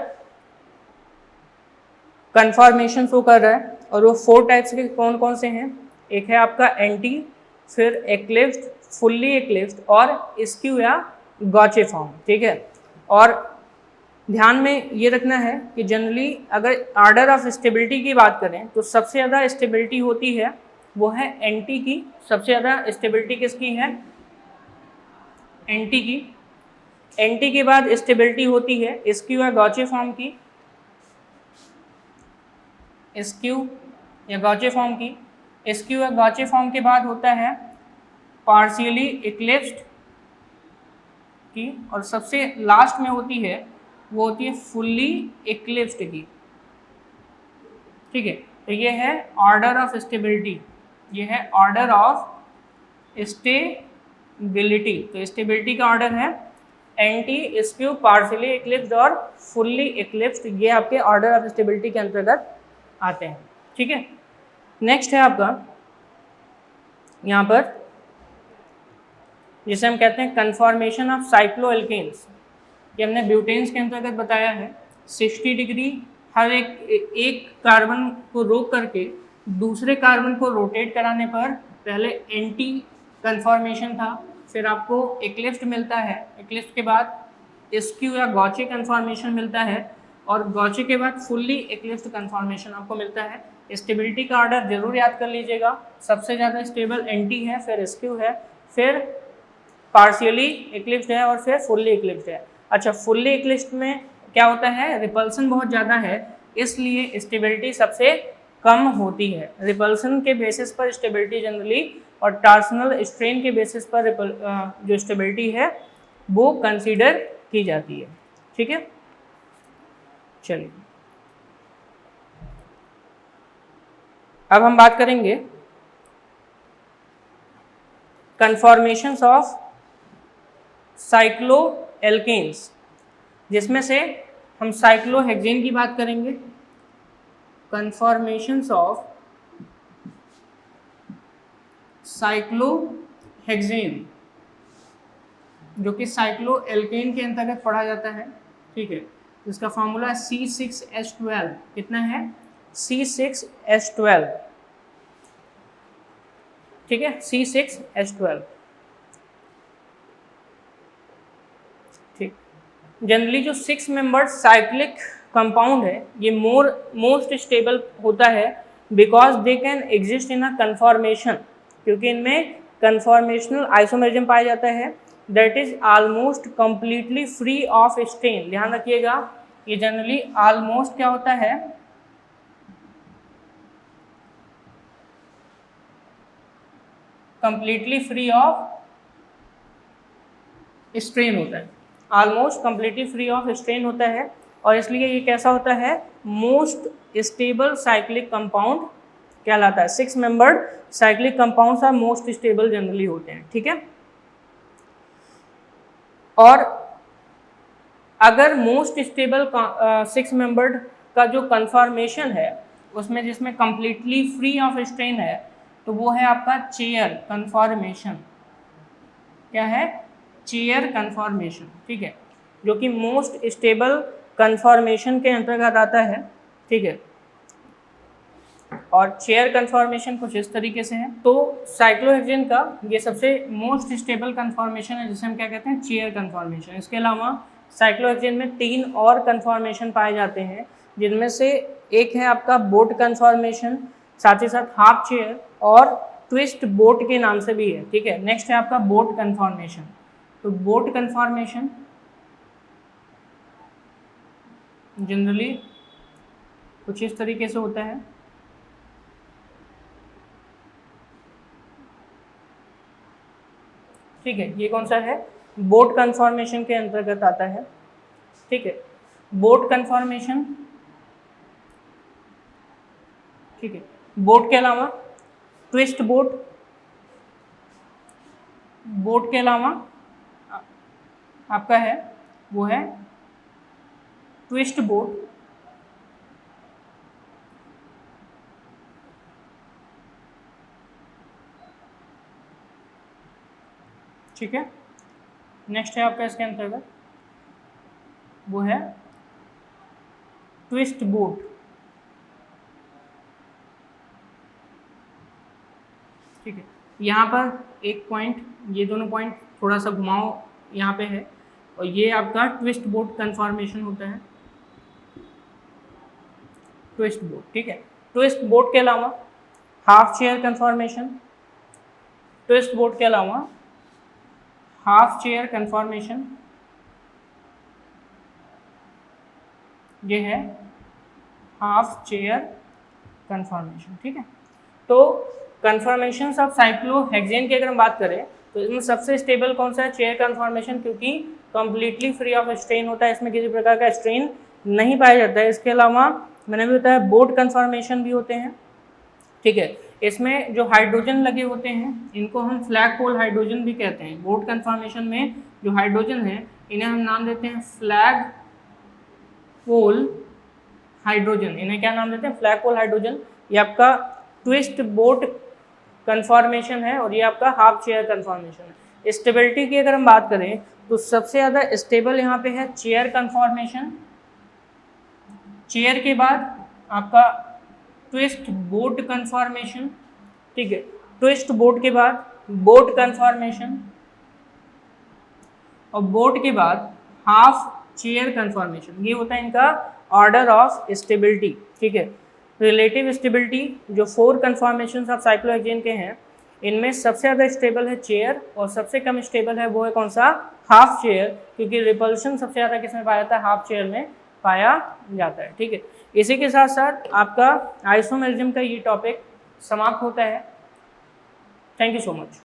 Speaker 1: कन्फॉर्मेशन शो कर रहा है। और वो 4 टाइप्स के कौन कौन से हैं? एक है आपका एंटी, फिर एक्लिप्स्ड, फुल्ली एक्लिप्स्ड और स्क्यू या गॉचे फॉर्म। ठीक है, और ध्यान में ये रखना है कि जनरली अगर आर्डर ऑफ स्टेबिलिटी की बात करें तो सबसे ज़्यादा स्टेबिलिटी होती है वो है एंटी की। सबसे ज़्यादा स्टेबिलिटी किसकी है? एंटी की। एंटी के बाद स्टेबिलिटी होती है स्क्यू या गॉचे फॉर्म की, स्क्यू या गॉचे फॉर्म की। स्क्यू या गॉचे फॉर्म के बाद होता है पार्शियली इक्लिप्स्ड की, और सबसे लास्ट में होती है वो होती है फुल्ली इक्लिप्स्ड की। ठीक है, तो ये है ऑर्डर ऑफ स्टेबिलिटी, ये है ऑर्डर ऑफ स्टेबिलिटी। तो स्टेबिलिटी का ऑर्डर है एंटी, स्क्यू, पार्शियली इक्लिप्स्ड और फुल्ली इक्लिप्स्ड। ये आपके ऑर्डर ऑफ स्टेबिलिटी के अंतर्गत आते हैं। ठीक है, नेक्स्ट है आपका यहाँ पर जिसे हम कहते हैं कन्फॉर्मेशन ऑफ साइक्लोएल्केन्स। ये हमने ब्यूटेन्स के अंतर्गत बताया है। 60 डिग्री हर एक कार्बन को रोक करके दूसरे कार्बन को रोटेट कराने पर पहले एंटी कन्फॉर्मेशन था, फिर आपको एक्लिप्स्ड मिलता है, एक्लिप्स्ड के बाद स्क्यू या गॉचे कन्फॉर्मेशन मिलता है, और गॉचे के बाद फुल्ली एक्लिप्स्ड कन्फॉर्मेशन आपको मिलता है। स्टेबिलिटी का ऑर्डर जरूर याद कर लीजिएगा। सबसे ज़्यादा स्टेबल एंटी है, फिर स्क्यू है, फिर पार्शियली इक्लिप्स्ड है, और फिर फुल्ली इक्लिप्स्ड है। अच्छा, फुल्ली इक्लिप्स्ड में क्या होता है? रिपल्सन बहुत ज़्यादा है, इसलिए स्टेबिलिटी सबसे कम होती है। रिपल्सन के बेसिस पर स्टेबिलिटी जनरली और टॉर्सनल स्ट्रेन के बेसिस पर जो स्टेबिलिटी है वो कंसीडर की जाती है। ठीक है, चलिए अब हम बात करेंगे कन्फॉर्मेशंस ऑफ साइक्लोएल्केन्स, जिसमें से हम साइक्लोहेक्सेन की बात करेंगे। कन्फॉर्मेशंस ऑफ साइक्लोहेक्सेन जो कि साइक्लोएल्केन के अंतर्गत पढ़ा जाता है। ठीक है, इसका फॉर्मूला है C6H12। कितना है? C6H12। ठीक है, C6H12। ठीक, जनरली जो 6 मेंबर्ड साइक्लिक कंपाउंड है ये मोस्ट स्टेबल होता है because they can exist in a conformation, क्योंकि इनमें कन्फॉर्मेशनल आइसोमेरिज्म पाया जाता है that is almost completely free of strain. ध्यान रखिएगा, ये जनरली ऑलमोस्ट क्या होता है? कंप्लीटली फ्री ऑफ स्ट्रेन होता है, almost completely free of strain होता है, और इसलिए ये कैसा होता है? मोस्ट स्टेबल साइक्लिक कंपाउंड कहलाता है। 6 membered cyclic compounds are most stable generally होते हैं। ठीक है, और अगर मोस्ट स्टेबल 6 मेंबर्ड का जो कन्फॉर्मेशन है उसमें जिसमें कंप्लीटली फ्री ऑफ स्ट्रेन है तो वो है आपका चेयर कन्फॉर्मेशन। क्या है? Chair conformation. ठीक है, जो कि मोस्ट स्टेबल कन्फॉर्मेशन के अंतर्गत आता है। ठीक है, और चेयर कन्फॉर्मेशन कुछ इस तरीके से है। तो साइक्लोहेक्सेन का ये सबसे मोस्ट स्टेबल कन्फॉर्मेशन है जिसे हम क्या कहते हैं? Chair conformation. इसके अलावा साइक्लोहेक्सेन में 3 और कन्फॉर्मेशन पाए जाते हैं, जिनमें से एक है आपका बोट कन्फॉर्मेशन, साथ ही साथ हाफ चेयर और ट्विस्ट बोट के नाम से भी है। ठीक है, नेक्स्ट है आपका बोट कन्फॉर्मेशन। तो बोट कन्फॉर्मेशन जनरली कुछ इस तरीके से होता है। ठीक है, ये कौन सा है, बोट कन्फॉर्मेशन के अंतर्गत आता है। ठीक है, बोट कन्फॉर्मेशन, ठीक है, बोट के अलावा ट्विस्ट बोट, बोट के अलावा आपका है वो है ट्विस्ट बोट। ठीक है, नेक्स्ट है आपका इसके अंतर्गत वो है ट्विस्ट बोट। ठीक है, यहाँ पर एक पॉइंट, ये दोनों पॉइंट थोड़ा सा घुमाओ यहाँ पे है, और ये आपका ट्विस्ट बोट कन्फॉर्मेशन होता है, ट्विस्ट बोट। ठीक है, ट्विस्ट बोट के अलावा half chair conformation, twist boat के अलावा हाफ चेयर कन्फॉर्मेशन, ये है हाफ चेयर कन्फॉर्मेशन। ठीक है, तो कन्फॉर्मेशन ऑफ साइक्लोहेक्सेन की अगर हम बात करें तो इसमें सबसे स्टेबल कौन सा है, चेयर कन्फॉर्मेशन, क्योंकि कंप्लीटली फ्री ऑफ स्ट्रेन होता है, इसमें किसी प्रकार का स्ट्रेन नहीं पाया जाता है। इसके अलावा मैंने भी बताया बोट कन्फॉर्मेशन भी होते हैं। ठीक है, इसमें जो हाइड्रोजन लगे होते हैं इनको हम फ्लैग पोल हाइड्रोजन भी कहते हैं। बोट कन्फॉर्मेशन में जो हाइड्रोजन है इन्हें हम नाम देते हैं फ्लैग पोल हाइड्रोजन। इन्हें क्या नाम देते हैं, फ्लैग पोल हाइड्रोजन। ये आपका ट्विस्ट बोट कन्फॉर्मेशन है और ये आपका हाफ चेयर कन्फॉर्मेशन है। स्टेबिलिटी की अगर हम बात करें तो सबसे ज़्यादा स्टेबल यहाँ पे है चेयर कन्फॉर्मेशन, चेयर के बाद आपका ट्विस्ट बोट कन्फॉर्मेशन। ठीक है, ट्विस्ट बोट के बाद बोट कन्फॉर्मेशन और बोट के बाद हाफ चेयर कन्फॉर्मेशन। ये होता है इनका ऑर्डर ऑफ स्टेबिलिटी। ठीक है, रिलेटिव स्टेबिलिटी जो 4 कन्फॉर्मेशन ऑफ साइक्लोहेक्सेन के हैं इनमें सबसे ज़्यादा स्टेबल है चेयर और सबसे कम स्टेबल है वो है कौन सा, हाफ चेयर, क्योंकि रिपल्शन सबसे ज़्यादा किसमें पाया जाता है, हाफ चेयर में पाया जाता है। ठीक है, इसी के साथ साथ आपका आइसोमेरिज्म का ये टॉपिक समाप्त होता है। Thank you so much.